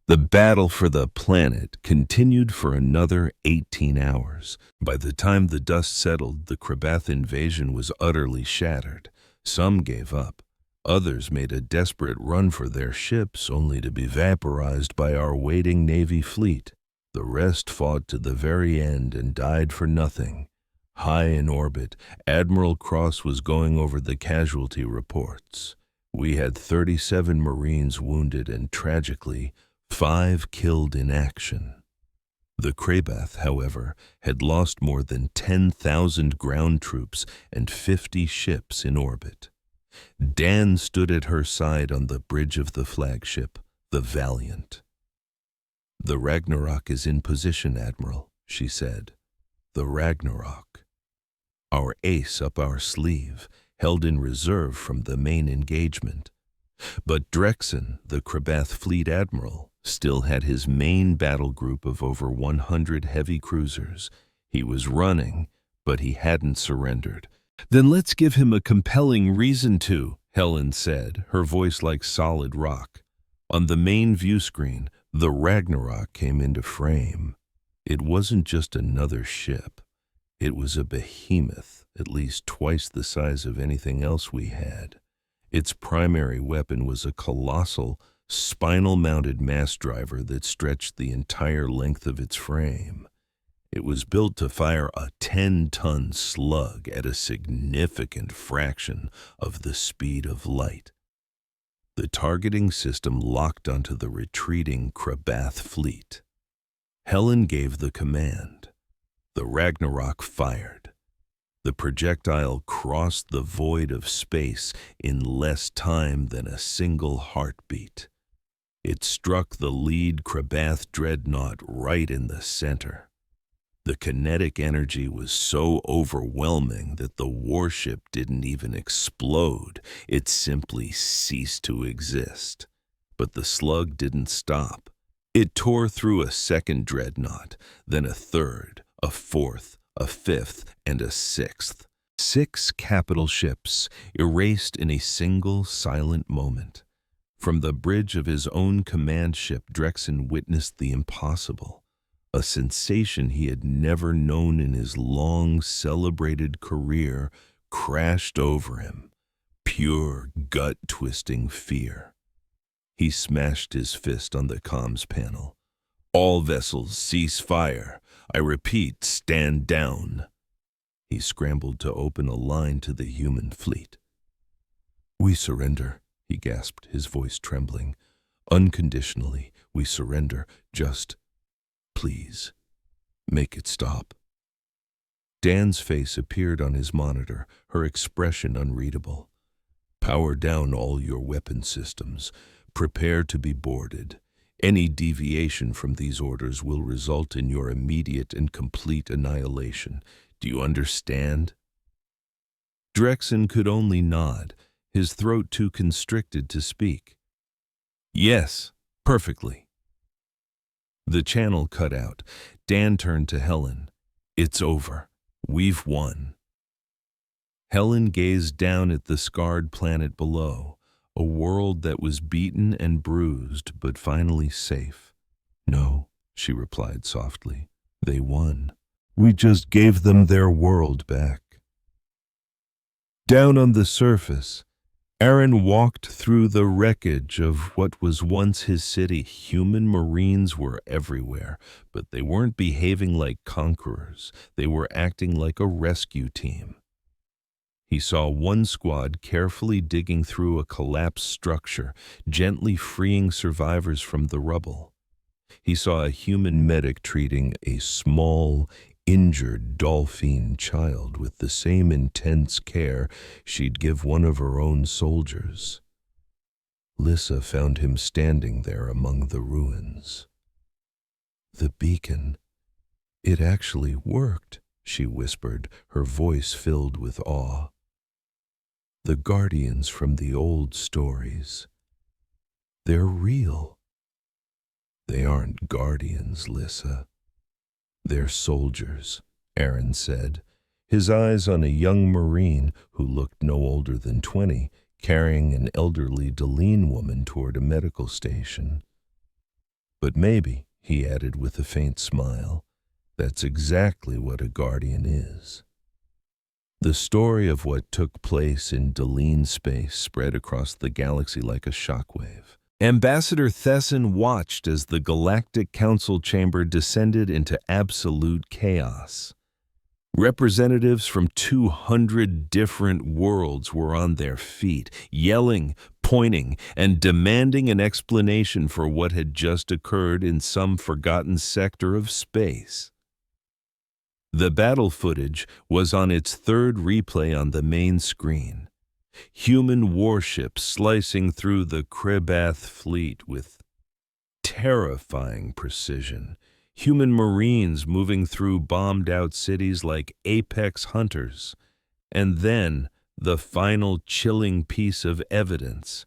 The battle for the planet continued for another 18 hours. By the time the dust settled, the Krabath invasion was utterly shattered. Some gave up. Others made a desperate run for their ships, only to be vaporized by our waiting Navy fleet. The rest fought to the very end and died for nothing. High in orbit, Admiral Cross was going over the casualty reports. We had 37 Marines wounded and, tragically, 5 killed in action. The Krabath, however, had lost more than 10,000 ground troops and 50 ships in orbit. Dan stood at her side on the bridge of the flagship, the Valiant. "The Ragnarok is in position, Admiral," she said. "The Ragnarok. Our ace up our sleeve, held in reserve from the main engagement." But Drexen, the Krabath fleet admiral, still had his main battle group of over 100 heavy cruisers. He was running, but he hadn't surrendered. "Then let's give him a compelling reason to," Helen said, her voice like solid rock. On the main view screen, the Ragnarok came into frame. It wasn't just another ship. It was a behemoth, at least twice the size of anything else we had. Its primary weapon was a colossal, spinal-mounted mass driver that stretched the entire length of its frame. It was built to fire a 10-ton slug at a significant fraction of the speed of light. The targeting system locked onto the retreating Krabath fleet. Helen gave the command. The Ragnarok fired. The projectile crossed the void of space in less time than a single heartbeat. It struck the lead Krabath dreadnought right in the center. The kinetic energy was so overwhelming that the warship didn't even explode. It simply ceased to exist. But the slug didn't stop. It tore through a second dreadnought, then a third, a fourth, a fifth, and a sixth. 6 capital ships erased in a single silent moment. From the bridge of his own command ship, Drexen witnessed the impossible. A sensation he had never known in his long, celebrated career crashed over him. Pure, gut-twisting fear. He smashed his fist on the comms panel. "All vessels, cease fire. I repeat, stand down." He scrambled to open a line to the human fleet. "We surrender," he gasped, his voice trembling. "Unconditionally, we surrender. Just, please, make it stop." Dan's face appeared on his monitor, her expression unreadable. "Power down all your weapon systems. Prepare to be boarded. Any deviation from these orders will result in your immediate and complete annihilation. Do you understand?" Drexen could only nod, his throat too constricted to speak. "Yes, perfectly." The channel cut out. Dan turned to Helen. "It's over. We've won." Helen gazed down at the scarred planet below, a world that was beaten and bruised, but finally safe. "No," she replied softly. "They won. We just gave them their world back." Down on the surface, Aaron walked through the wreckage of what was once his city. Human Marines were everywhere, but they weren't behaving like conquerors. They were acting like a rescue team. He saw one squad carefully digging through a collapsed structure, gently freeing survivors from the rubble. He saw a human medic treating a small, injured Dolphine child with the same intense care she'd give one of her own soldiers. Lissa found him standing there among the ruins. "The beacon," It actually worked, she whispered, her voice filled with awe. The guardians from the old stories. They're real. They aren't guardians, Lissa. They're soldiers, Aaron said, his eyes on a young Marine who looked no older than 20, carrying an elderly Deline woman toward a medical station. But maybe, he added with a faint smile, that's exactly what a guardian is. The story of what took place in Deline space spread across the galaxy like a shockwave. Ambassador Thesson watched as the Galactic Council chamber descended into absolute chaos. Representatives from 200 different worlds were on their feet, yelling, pointing, and demanding an explanation for what had just occurred in some forgotten sector of space. The battle footage was on its third replay on the main screen. Human warships slicing through the Krebath fleet with terrifying precision. Human Marines moving through bombed-out cities like apex hunters. And then, the final chilling piece of evidence,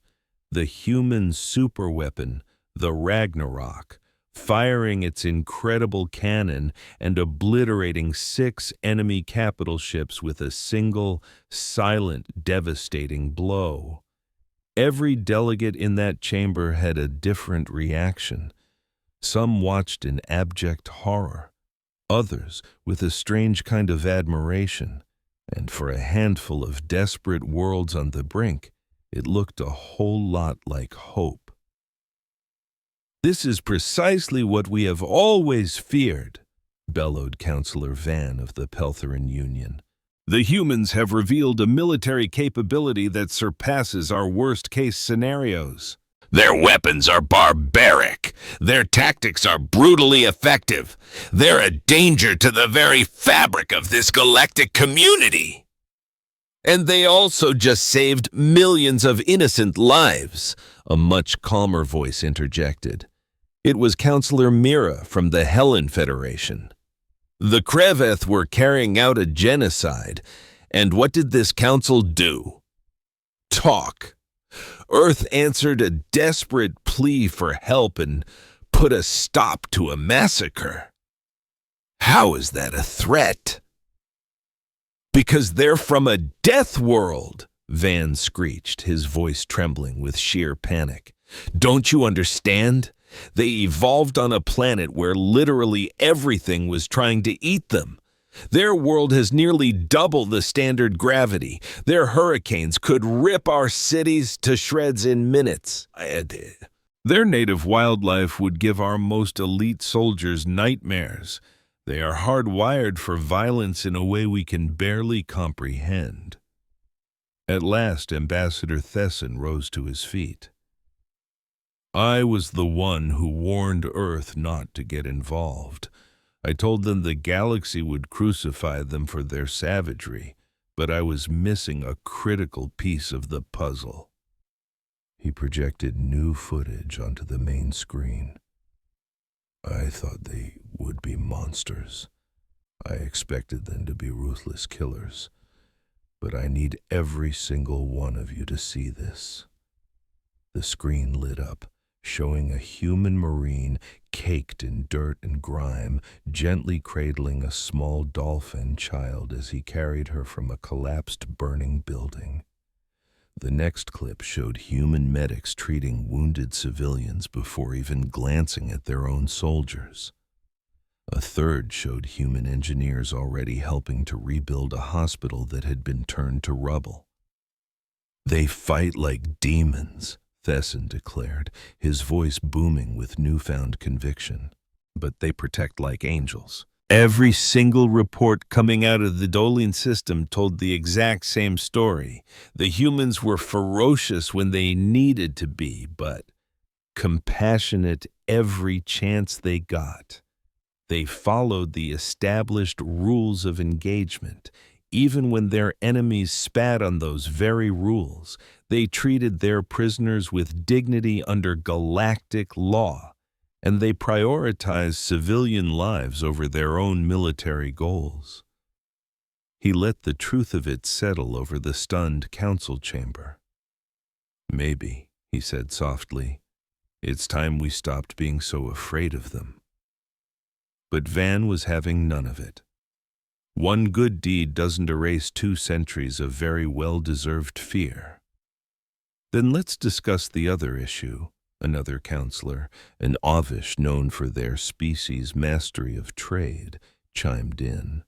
the human superweapon, the Ragnarok, firing its incredible cannon and obliterating 6 enemy capital ships with a single, silent, devastating blow. Every delegate in that chamber had a different reaction. Some watched in abject horror, others with a strange kind of admiration, and for a handful of desperate worlds on the brink, it looked a whole lot like hope. "This is precisely what we have always feared," bellowed Councillor Van of the Peltherin Union. "The humans have revealed a military capability that surpasses our worst-case scenarios. Their weapons are barbaric. Their tactics are brutally effective. They're a danger to the very fabric of this galactic community. And they also just saved millions of innocent lives," a much calmer voice interjected. It was Councillor Mira from the Helen Federation. "The Kreveth were carrying out a genocide, and what did this council do? Talk. Earth answered a desperate plea for help and put a stop to a massacre. How is that a threat?" "Because they're from a Deathworld," Van screeched, his voice trembling with sheer panic. "Don't you understand? They evolved on a planet where literally everything was trying to eat them. Their world has nearly double the standard gravity. Their hurricanes could rip our cities to shreds in minutes. Their native wildlife would give our most elite soldiers nightmares. They are hardwired for violence in a way we can barely comprehend." At last, Ambassador Thesson rose to his feet. "I was the one who warned Earth not to get involved. I told them the galaxy would crucify them for their savagery, but I was missing a critical piece of the puzzle." He projected new footage onto the main screen. "I thought they would be monsters. I expected them to be ruthless killers. But I need every single one of you to see this." The screen lit up, showing a human Marine caked in dirt and grime, gently cradling a small dolphin child as he carried her from a collapsed burning building. The next clip showed human medics treating wounded civilians before even glancing at their own soldiers. A third showed human engineers already helping to rebuild a hospital that had been turned to rubble. "They fight like demons," Thesson declared, his voice booming with newfound conviction. "But they protect like angels." Every single report coming out of the Dolian system told the exact same story. The humans were ferocious when they needed to be, but compassionate every chance they got. They followed the established rules of engagement. Even when their enemies spat on those very rules, they treated their prisoners with dignity under galactic law. and they prioritized civilian lives over their own military goals. He let the truth of it settle over the stunned council chamber. "Maybe," he said softly, "it's time we stopped being so afraid of them." But Van was having none of it. One good deed doesn't erase 2 centuries of very well-deserved fear. "Then let's discuss the other issue," another counselor, an Avish known for their species' mastery of trade, chimed in.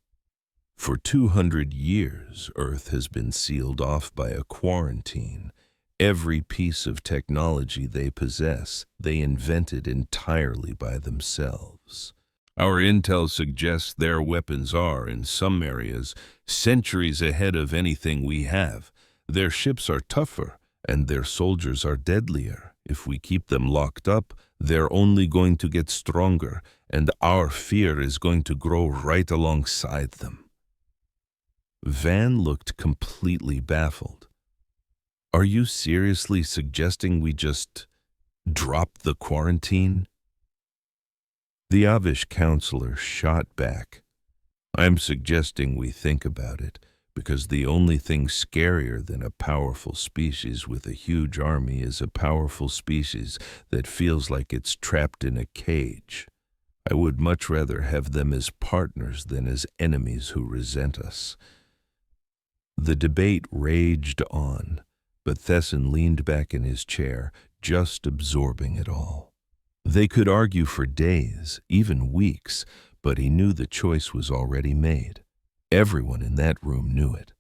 "For 200 years, Earth has been sealed off by a quarantine. Every piece of technology they possess, they invented entirely by themselves. Our intel suggests their weapons are, in some areas, centuries ahead of anything we have. Their ships are tougher, and their soldiers are deadlier. If we keep them locked up, they're only going to get stronger, and our fear is going to grow right alongside them." Van looked completely baffled. "Are you seriously suggesting we just drop the quarantine?" The Avish counselor shot back. "I'm suggesting we think about it, because the only thing scarier than a powerful species with a huge army is a powerful species that feels like it's trapped in a cage. I would much rather have them as partners than as enemies who resent us." The debate raged on, but Thesson leaned back in his chair, just absorbing it all. They could argue for days, even weeks, but he knew the choice was already made. Everyone in that room knew it.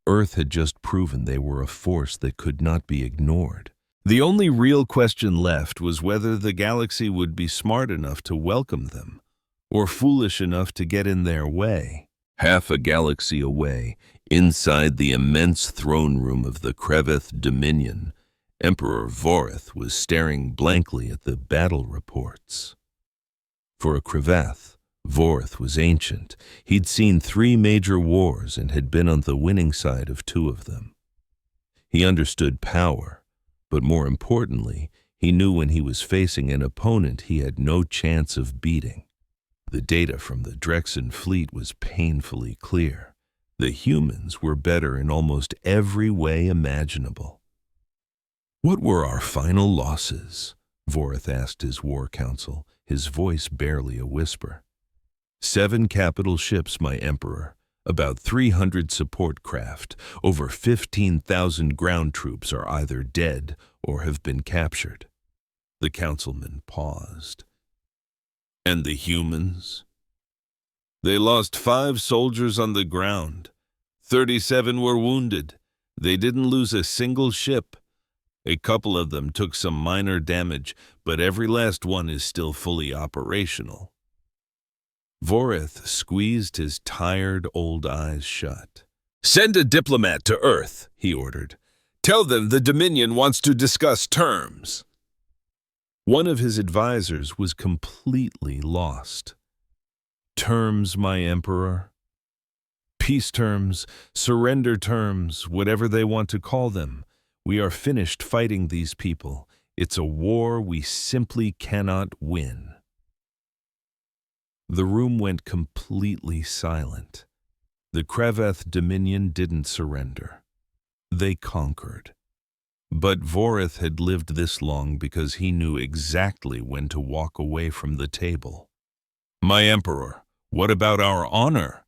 Earth had just proven they were a force that could not be ignored. The only real question left was whether the galaxy would be smart enough to welcome them, or foolish enough to get in their way. Half a galaxy away, inside the immense throne room of the Kreveth Dominion, Emperor Vorith was staring blankly at the battle reports. For a Kreveth, Vorith was ancient. He'd seen 3 major wars and had been on the winning side of 2 of them. He understood power, but more importantly, he knew when he was facing an opponent he had no chance of beating. The data from the Drexen fleet was painfully clear. The humans were better in almost every way imaginable. "What were our final losses?" Vorith asked his war council, his voice barely a whisper. 7 capital ships, my emperor, about 300 support craft, over 15,000 ground troops are either dead or have been captured." The councilman paused. "And the humans?" "They lost 5 soldiers on the ground. 37 were wounded. They didn't lose a single ship. A couple of them took some minor damage, but every last one is still fully operational." Vorith squeezed his tired old eyes shut. "Send a diplomat to Earth," he ordered. "Tell them the Dominion wants to discuss terms." One of his advisors was completely lost. "Terms, my emperor?" "Peace terms, surrender terms, whatever they want to call them. We are finished fighting these people. It's a war we simply cannot win." The room went completely silent. The Kreveth Dominion didn't surrender. They conquered. But Vorith had lived this long because he knew exactly when to walk away from the table. "My emperor, what about our honor?"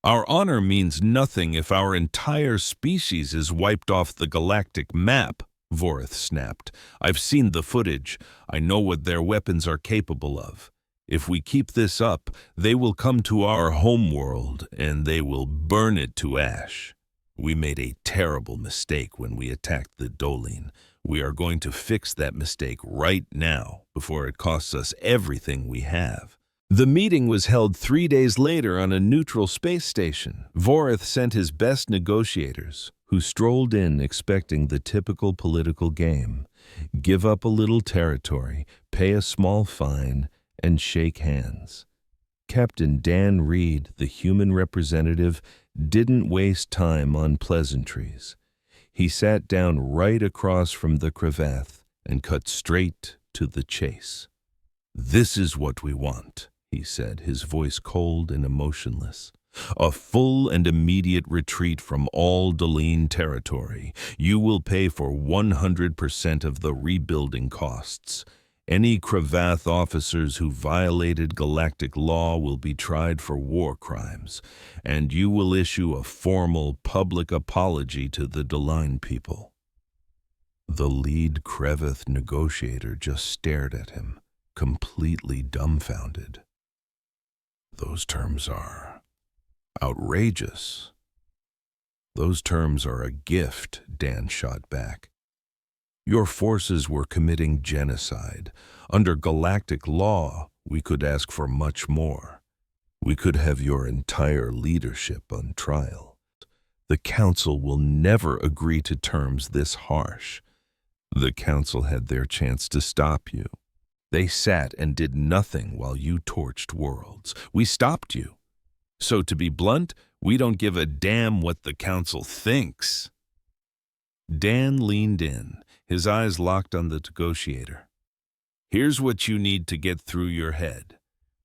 "Our honor means nothing if our entire species is wiped off the galactic map," Vorith snapped. "I've seen the footage. I know what their weapons are capable of. If we keep this up, they will come to our homeworld and they will burn it to ash. We made a terrible mistake when we attacked the Dolene. We are going to fix that mistake right now before it costs us everything we have." The meeting was held 3 days later on a neutral space station. Vorith sent his best negotiators, who strolled in expecting the typical political game. Give up a little territory, pay a small fine, and shake hands. Captain Dan Reed, the human representative, didn't waste time on pleasantries. He sat down right across from the Kreveth and cut straight to the chase. This is what we want, he said, his voice cold and emotionless. A full and immediate retreat from all Deline territory. You will pay for 100% of the rebuilding costs. Any Cravath officers who violated galactic law will be tried for war crimes, and you will issue a formal public apology to the Deline people. The lead Cravath negotiator just stared at him, completely dumbfounded. Those terms are outrageous. Those terms are a gift, Dan shot back. Your forces were committing genocide. Under galactic law, we could ask for much more. We could have your entire leadership on trial. The Council will never agree to terms this harsh. The Council had their chance to stop you. They sat and did nothing while you torched worlds. We stopped you. So to be blunt, we don't give a damn what the Council thinks. Dan leaned in, his eyes locked on the negotiator. Here's what you need to get through your head.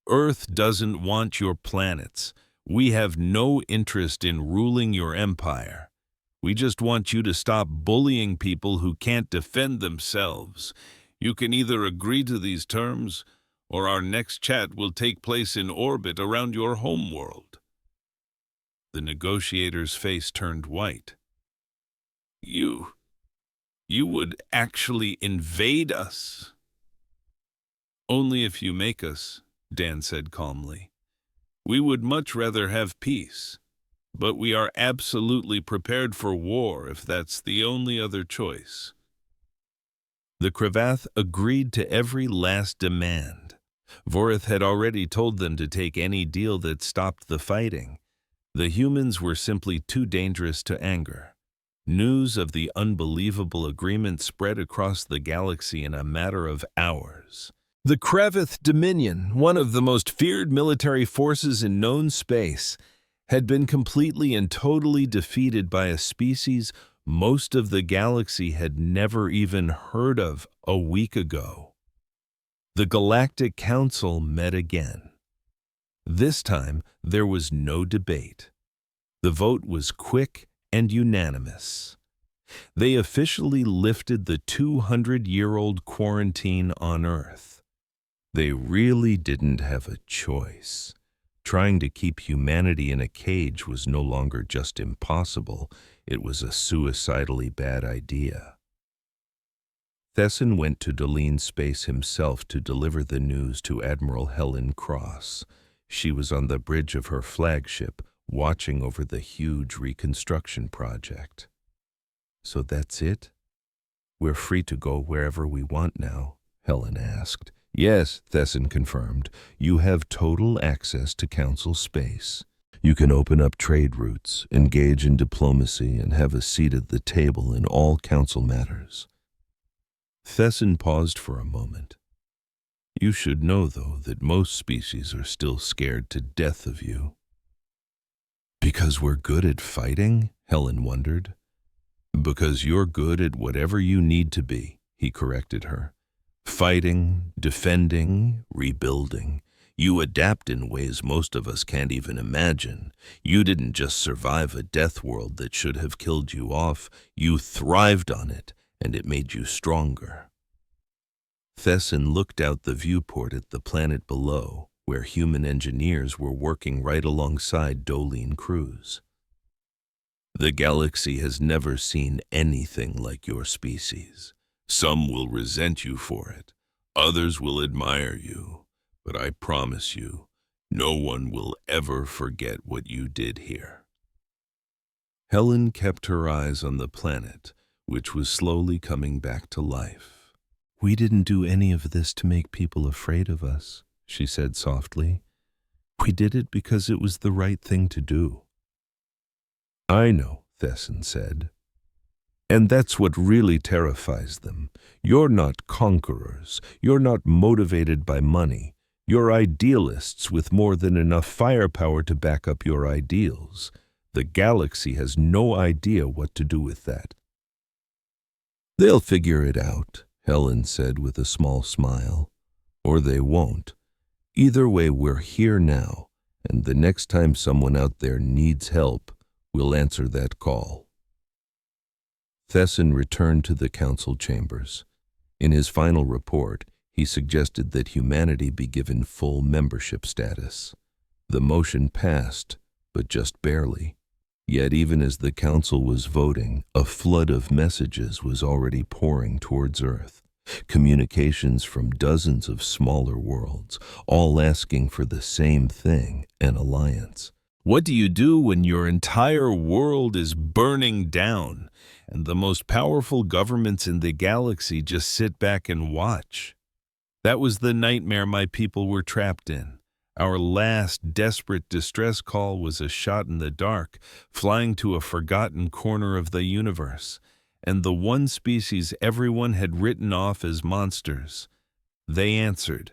Earth doesn't want your planets. We have no interest in ruling your empire. We just want you to stop bullying people who can't defend themselves. You can either agree to these terms, or our next chat will take place in orbit around your homeworld. The negotiator's face turned white. You would actually invade us? Only if you make us, Dan said calmly. We would much rather have peace, but we are absolutely prepared for war if that's the only other choice. The Cravath agreed to every last demand. Vorith had already told them to take any deal that stopped the fighting. The humans were simply too dangerous to anger. News of the unbelievable agreement spread across the galaxy in a matter of hours. The Cravath Dominion, one of the most feared military forces in known space, had been completely and totally defeated by a species most of the galaxy had never even heard of a week ago. The Galactic Council met again. This time, there was no debate. The vote was quick and unanimous. They officially lifted the 200-year-old quarantine on Earth. They really didn't have a choice. Trying to keep humanity in a cage was no longer just impossible, it was a suicidally bad idea. Thesson went to Deline Space himself to deliver the news to Admiral Helen Cross. She was on the bridge of her flagship, watching over the huge reconstruction project. So that's it? We're free to go wherever we want now, Helen asked. Yes, Thesson confirmed. You have total access to Council space. You can open up trade routes, engage in diplomacy, and have a seat at the table in all Council matters. Thesson paused for a moment. You should know, though, that most species are still scared to death of you. Because we're good at fighting? Helen wondered. Because you're good at whatever you need to be, he corrected her. Fighting, defending, rebuilding. You adapt in ways most of us can't even imagine. You didn't just survive a Deathworld that should have killed you off. You thrived on it, and it made you stronger. Thesson looked out the viewport at the planet below, where human engineers were working right alongside Deline crews. The galaxy has never seen anything like your species. Some will resent you for it. Others will admire you. But I promise you, no one will ever forget what you did here. Helen kept her eyes on the planet, which was slowly coming back to life. We didn't do any of this to make people afraid of us, she said softly. We did it because it was the right thing to do. I know, Thesson said. And that's what really terrifies them. You're not conquerors. You're not motivated by money. You're idealists with more than enough firepower to back up your ideals. The galaxy has no idea what to do with that. They'll figure it out, Helen said with a small smile. Or they won't. Either way, we're here now, and the next time someone out there needs help, we'll answer that call. Thesson returned to the council chambers. In his final report, he suggested that humanity be given full membership status. The motion passed, but just barely. Yet even as the council was voting, a flood of messages was already pouring towards Earth. Communications from dozens of smaller worlds, all asking for the same thing, an alliance. What do you do when your entire world is burning down and the most powerful governments in the galaxy just sit back and watch? That was the nightmare my people were trapped in. Our last desperate distress call was a shot in the dark, flying to a forgotten corner of the universe, and the one species everyone had written off as monsters. They answered.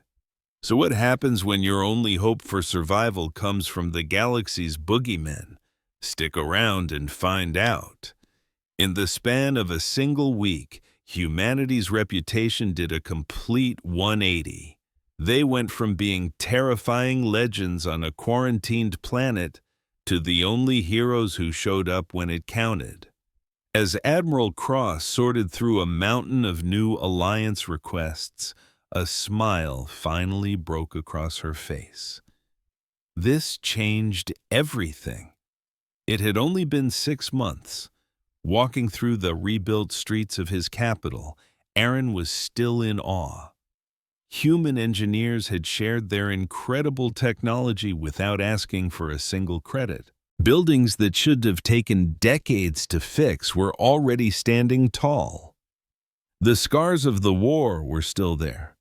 So what happens when your only hope for survival comes from the galaxy's boogeymen? Stick around and find out. In the span of a single week, humanity's reputation did a complete 180. They went from being terrifying legends on a quarantined planet to the only heroes who showed up when it counted. As Admiral Cross sorted through a mountain of new alliance requests, a smile finally broke across her face. This changed everything. It had only been 6 months. Walking through the rebuilt streets of his capital, Aaron was still in awe. Human engineers had shared their incredible technology without asking for a single credit. Buildings that should have taken decades to fix were already standing tall. The scars of the war were still there,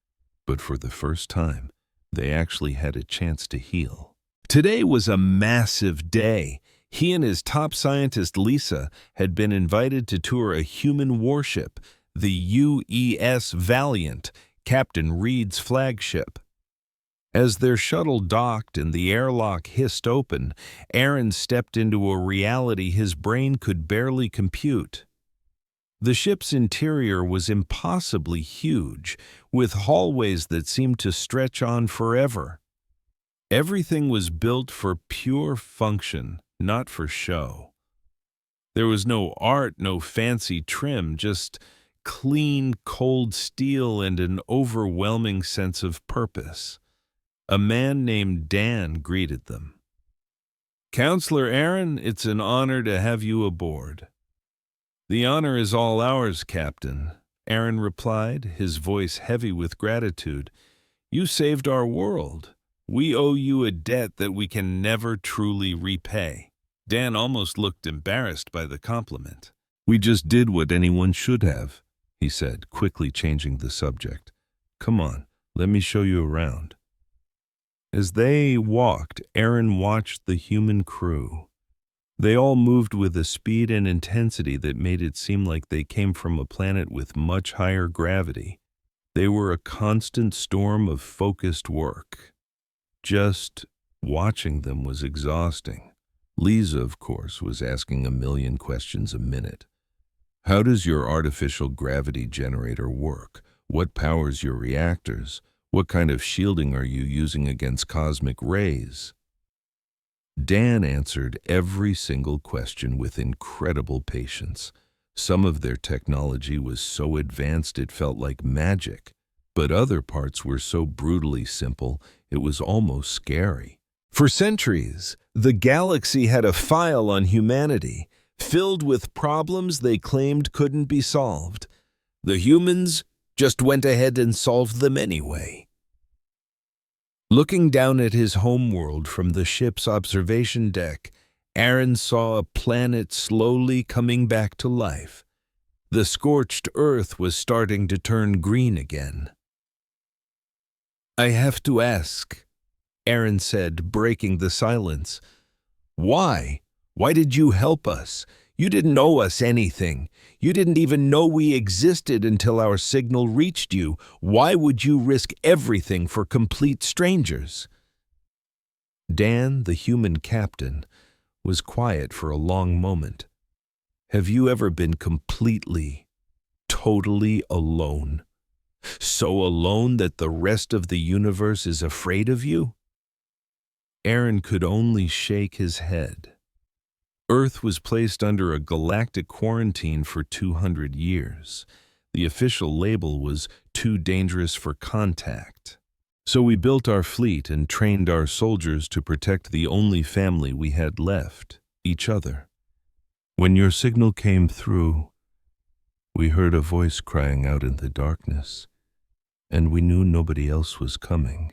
but for the first time, they actually had a chance to heal. Today was a massive day. He and his top scientist Lisa had been invited to tour a human warship, the UES Valiant, Captain Reed's flagship. As their shuttle docked and the airlock hissed open, Aaron stepped into a reality his brain could barely compute. The ship's interior was impossibly huge, with hallways that seemed to stretch on forever. Everything was built for pure function, not for show. There was no art, no fancy trim, just clean, cold steel and an overwhelming sense of purpose. A man named Dan greeted them. "Counselor Aaron, it's an honor to have you aboard." "The honor is all ours, Captain," Aaron replied, his voice heavy with gratitude. "You saved our world. We owe you a debt that we can never truly repay." Dan almost looked embarrassed by the compliment. "We just did what anyone should have," he said, quickly changing the subject. "Come on, let me show you around." As they walked, Aaron watched the human crew. They all moved with a speed and intensity that made it seem like they came from a planet with much higher gravity. They were a constant storm of focused work. Just watching them was exhausting. Lisa, of course, was asking a million questions a minute. "How does your artificial gravity generator work? What powers your reactors? What kind of shielding are you using against cosmic rays?" Dan answered every single question with incredible patience. Some of their technology was so advanced it felt like magic, but other parts were so brutally simple it was almost scary. For centuries, the galaxy had a file on humanity, filled with problems they claimed couldn't be solved. The humans just went ahead and solved them anyway. Looking down at his homeworld from the ship's observation deck, Aaron saw a planet slowly coming back to life. The scorched earth was starting to turn green again. "I have to ask," Aaron said, breaking the silence. "Why? Why did you help us? You didn't owe us anything. You didn't even know we existed until our signal reached you. Why would you risk everything for complete strangers?" Dan, the human captain, was quiet for a long moment. "Have you ever been completely, totally alone? So alone that the rest of the universe is afraid of you? Aaron could only shake his head. Earth was placed under a galactic quarantine for 200 years. The official label was too dangerous for contact. So we built our fleet and trained our soldiers to protect the only family we had left, each other. When your signal came through, we heard a voice crying out in the darkness, and we knew nobody else was coming.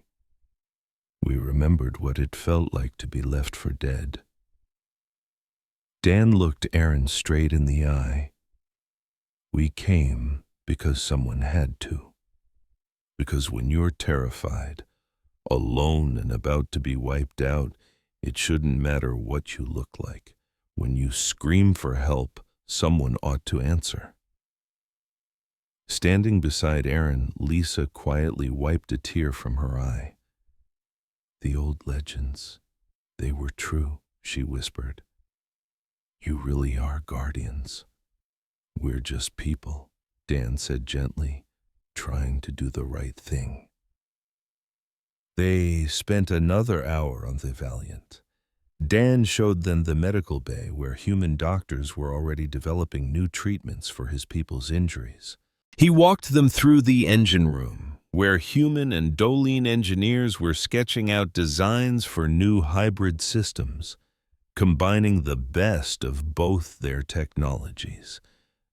We remembered what it felt like to be left for dead. Dan looked Aaron straight in the eye. We came because someone had to. Because when you're terrified, alone and about to be wiped out, it shouldn't matter what you look like. When you scream for help, someone ought to answer. Standing beside Aaron, Lisa quietly wiped a tear from her eye. The old legends, they were true, she whispered. You really are guardians. We're just people, Dan said gently, trying to do the right thing. They spent another hour on the Valiant. Dan showed them the medical bay where human doctors were already developing new treatments for his people's injuries. He walked them through the engine room, where human and Dolene engineers were sketching out designs for new hybrid systems, combining the best of both their technologies.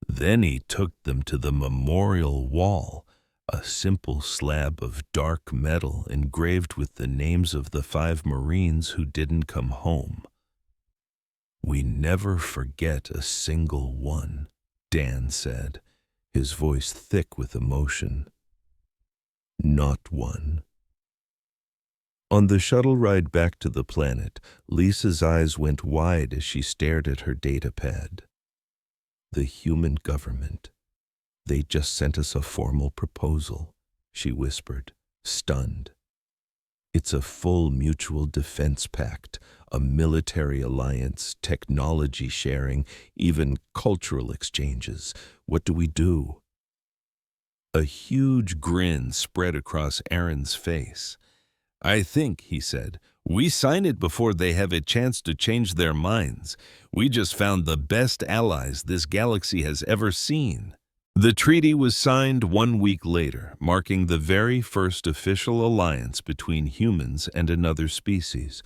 Then he took them to the memorial wall, a simple slab of dark metal engraved with the names of the 5 Marines who didn't come home. We never forget a single one, Dan said, his voice thick with emotion. Not one. On the shuttle ride back to the planet, Lisa's eyes went wide as she stared at her data pad. The human government. They just sent us a formal proposal, she whispered, stunned. It's a full mutual defense pact, a military alliance, technology sharing, even cultural exchanges. What do we do? A huge grin spread across Aaron's face. I think, he said, we sign it before they have a chance to change their minds. We just found the best allies this galaxy has ever seen. The treaty was signed 1 week later, marking the very first official alliance between humans and another species.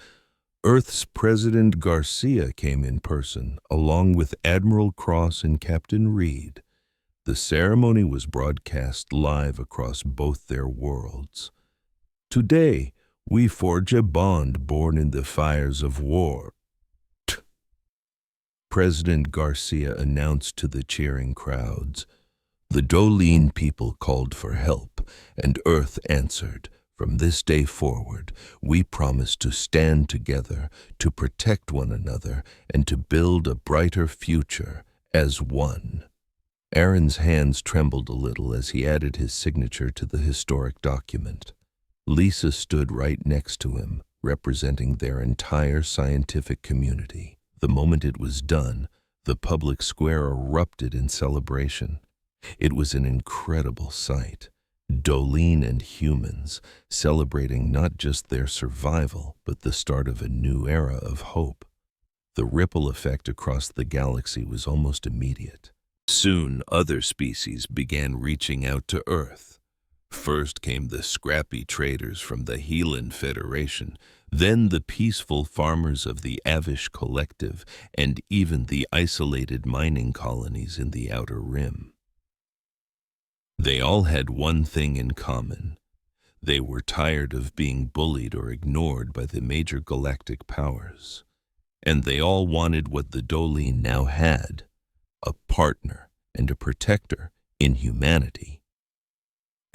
Earth's President Garcia came in person, along with Admiral Cross and Captain Reed. The ceremony was broadcast live across both their worlds. Today, we forge a bond born in the fires of war. President Garcia announced to the cheering crowds. The Dolene people called for help, and Earth answered. From this day forward, we promise to stand together, to protect one another, and to build a brighter future as one. Aaron's hands trembled a little as he added his signature to the historic document. Lisa stood right next to him, representing their entire scientific community. The moment it was done, the public square erupted in celebration. It was an incredible sight. Dolene and humans celebrating not just their survival, but the start of a new era of hope. The ripple effect across the galaxy was almost immediate. Soon, other species began reaching out to Earth. First came the scrappy traders from the Helan Federation, then the peaceful farmers of the Avish Collective, and even the isolated mining colonies in the Outer Rim. They all had one thing in common. They were tired of being bullied or ignored by the major galactic powers. And they all wanted what the Dolene now had, a partner and a protector in humanity.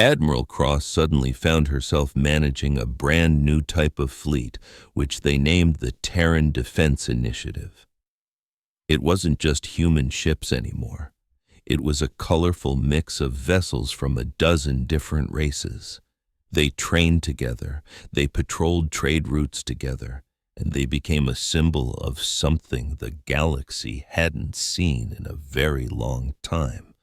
Admiral Cross suddenly found herself managing a brand new type of fleet, which they named the Terran Defense Initiative. It wasn't just human ships anymore. It was a colorful mix of vessels from a dozen different races. They trained together, they patrolled trade routes together, and they became a symbol of something the galaxy hadn't seen in a very long time.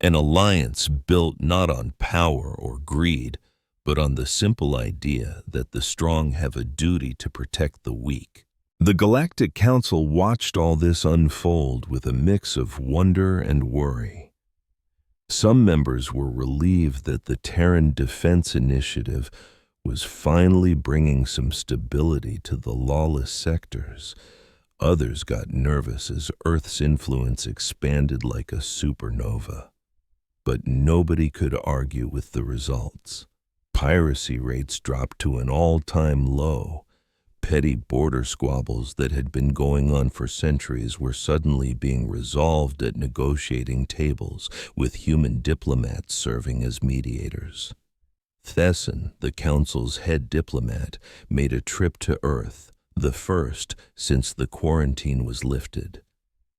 An alliance built not on power or greed, but on the simple idea that the strong have a duty to protect the weak. The Galactic Council watched all this unfold with a mix of wonder and worry. Some members were relieved that the Terran Defense Initiative was finally bringing some stability to the lawless sectors. Others got nervous as Earth's influence expanded like a supernova. But nobody could argue with the results. Piracy rates dropped to an all-time low. Petty border squabbles that had been going on for centuries were suddenly being resolved at negotiating tables, with human diplomats serving as mediators. Thesson, the Council's head diplomat, made a trip to Earth, the first since the quarantine was lifted.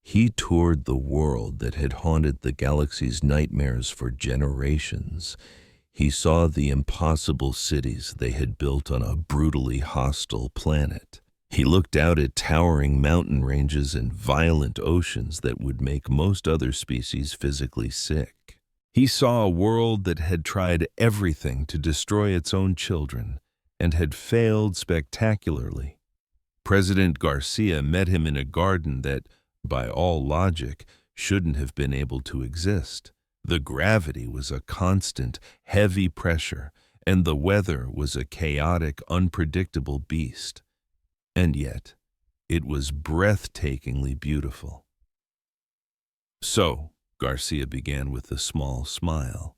He toured the world that had haunted the galaxy's nightmares for generations. He saw the impossible cities they had built on a brutally hostile planet. He looked out at towering mountain ranges and violent oceans that would make most other species physically sick. He saw a world that had tried everything to destroy its own children and had failed spectacularly. President Garcia met him in a garden that, by all logic, shouldn't have been able to exist. The gravity was a constant, heavy pressure, and the weather was a chaotic, unpredictable beast. And yet, it was breathtakingly beautiful. "So," Garcia began with a small smile,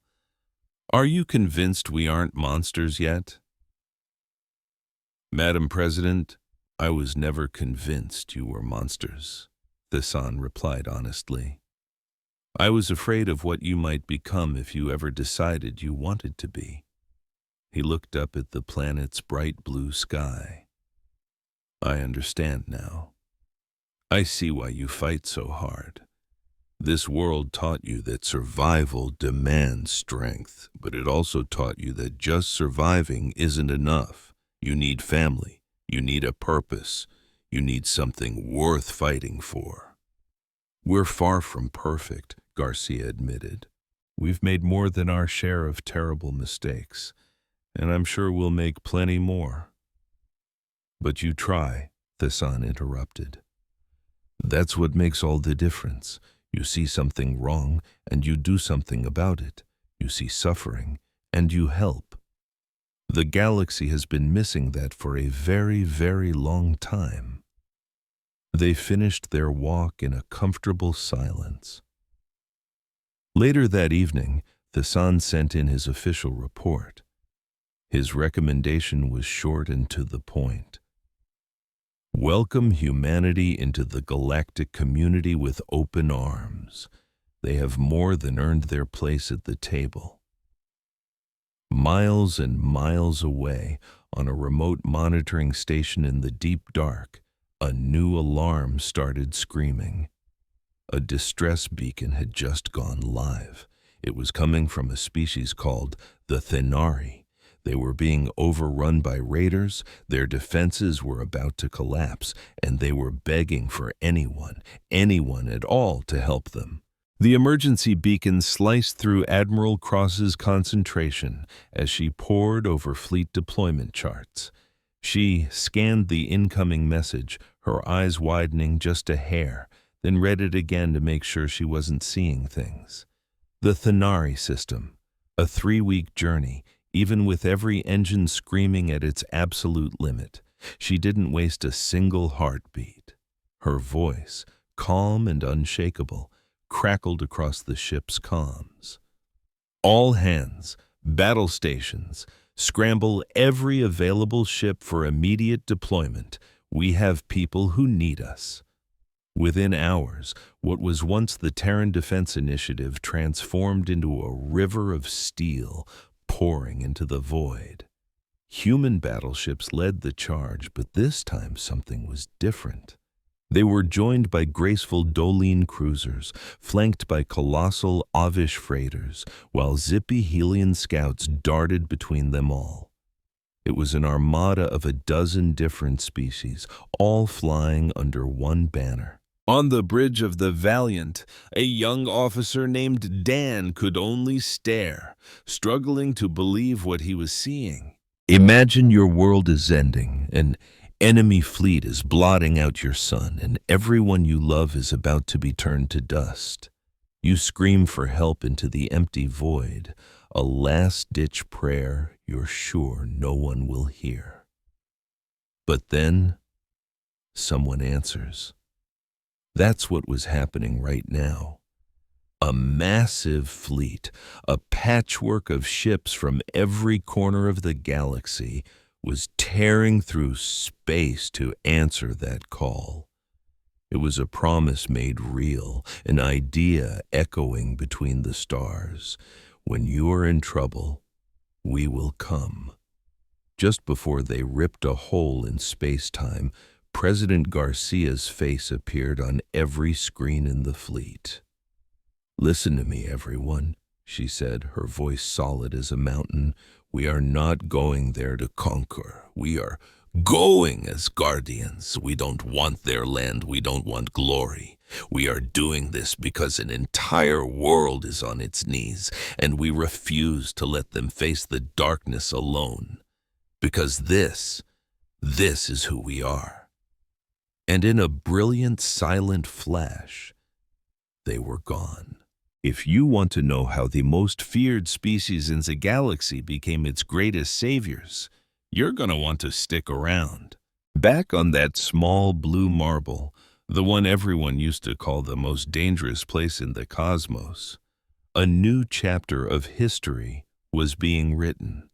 "are you convinced we aren't monsters yet?" "Madam President, I was never convinced you were monsters," Thesson replied honestly. "I was afraid of what you might become if you ever decided you wanted to be." He looked up at the planet's bright blue sky. "I understand now. I see why you fight so hard. This world taught you that survival demands strength, but it also taught you that just surviving isn't enough. You need family. You need a purpose. You need something worth fighting for." "We're far from perfect," Garcia admitted. "We've made more than our share of terrible mistakes, and I'm sure we'll make plenty more." "But you try," Thesson interrupted. "That's what makes all the difference. You see something wrong, and you do something about it. You see suffering, and you help. The galaxy has been missing that for a very, very long time." They finished their walk in a comfortable silence. Later that evening, Thesson sent in his official report. His recommendation was short and to the point. "Welcome humanity into the galactic community with open arms. They have more than earned their place at the table." Miles and miles away, on a remote monitoring station in the deep dark, a new alarm started screaming. A distress beacon had just gone live. It was coming from a species called the Thenari. They were being overrun by raiders, their defenses were about to collapse, and they were begging for anyone at all to help them. The emergency beacon sliced through Admiral Cross's concentration as she pored over fleet deployment charts. She scanned the incoming message, her eyes widening just a hair, then read it again to make sure she wasn't seeing things. The Thenari system, a 3-week journey, even with every engine screaming at its absolute limit. She didn't waste a single heartbeat. Her voice, calm and unshakable, crackled across the ship's comms. "All hands, battle stations, scramble every available ship for immediate deployment. We have people who need us." Within hours, what was once the Terran Defense Initiative transformed into a river of steel pouring into the void. Human battleships led the charge, but this time something was different. They were joined by graceful Dolene cruisers, flanked by colossal Avish freighters, while zippy Helian scouts darted between them all. It was an armada of a dozen different species, all flying under one banner. On the bridge of the Valiant, a young officer named Dan could only stare, struggling to believe what he was seeing. Imagine your world is ending, an enemy fleet is blotting out your sun, and everyone you love is about to be turned to dust. You scream for help into the empty void, a last-ditch prayer you're sure no one will hear. But then, someone answers. That's what was happening right now. A massive fleet, a patchwork of ships from every corner of the galaxy, was tearing through space to answer that call. It was a promise made real, an idea echoing between the stars. When you are in trouble, we will come. Just before they ripped a hole in space-time, President Garcia's face appeared on every screen in the fleet. "Listen to me, everyone," she said, her voice solid as a mountain. "We are not going there to conquer. We are going as guardians. We don't want their land. We don't want glory. We are doing this because an entire world is on its knees, and we refuse to let them face the darkness alone. Because this is who we are." And in a brilliant, silent flash, they were gone. If you want to know how the most feared species in the galaxy became its greatest saviors, you're going to want to stick around. Back on that small blue marble, the one everyone used to call the most dangerous place in the cosmos, a new chapter of history was being written.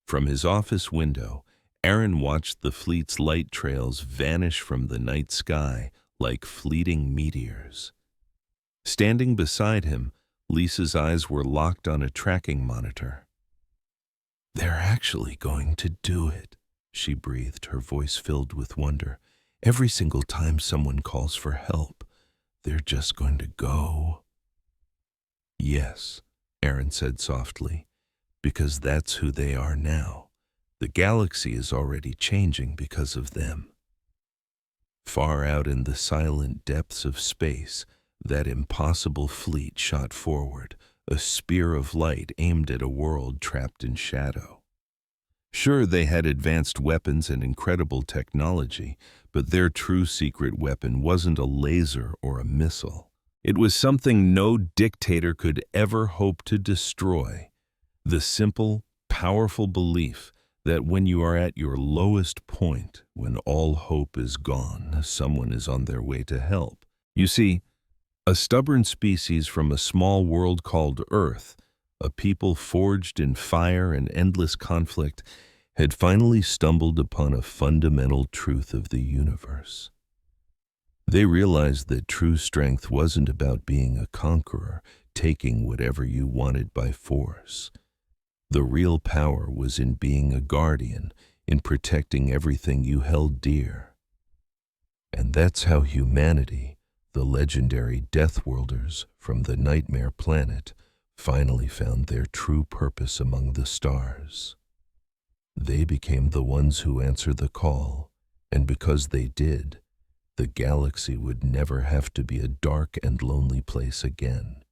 From his office window, Aaron watched the fleet's light trails vanish from the night sky like fleeting meteors. Standing beside him, Lisa's eyes were locked on a tracking monitor. "They're actually going to do it," she breathed, her voice filled with wonder. "Every single time someone calls for help, they're just going to go." "Yes," Aaron said softly, "because that's who they are now. The galaxy is already changing because of them." Far out in the silent depths of space, that impossible fleet shot forward, a spear of light aimed at a world trapped in shadow. Sure, they had advanced weapons and incredible technology, but their true secret weapon wasn't a laser or a missile. It was something no dictator could ever hope to destroy: the simple, powerful belief that when you are at your lowest point, when all hope is gone, someone is on their way to help. You see, a stubborn species from a small world called Earth, a people forged in fire and endless conflict, had finally stumbled upon a fundamental truth of the universe. They realized that true strength wasn't about being a conqueror, taking whatever you wanted by force. The real power was in being a guardian, in protecting everything you held dear. And that's how humanity, the legendary Deathworlders from the Nightmare Planet, finally found their true purpose among the stars. They became the ones who answered the call, and because they did, the galaxy would never have to be a dark and lonely place again.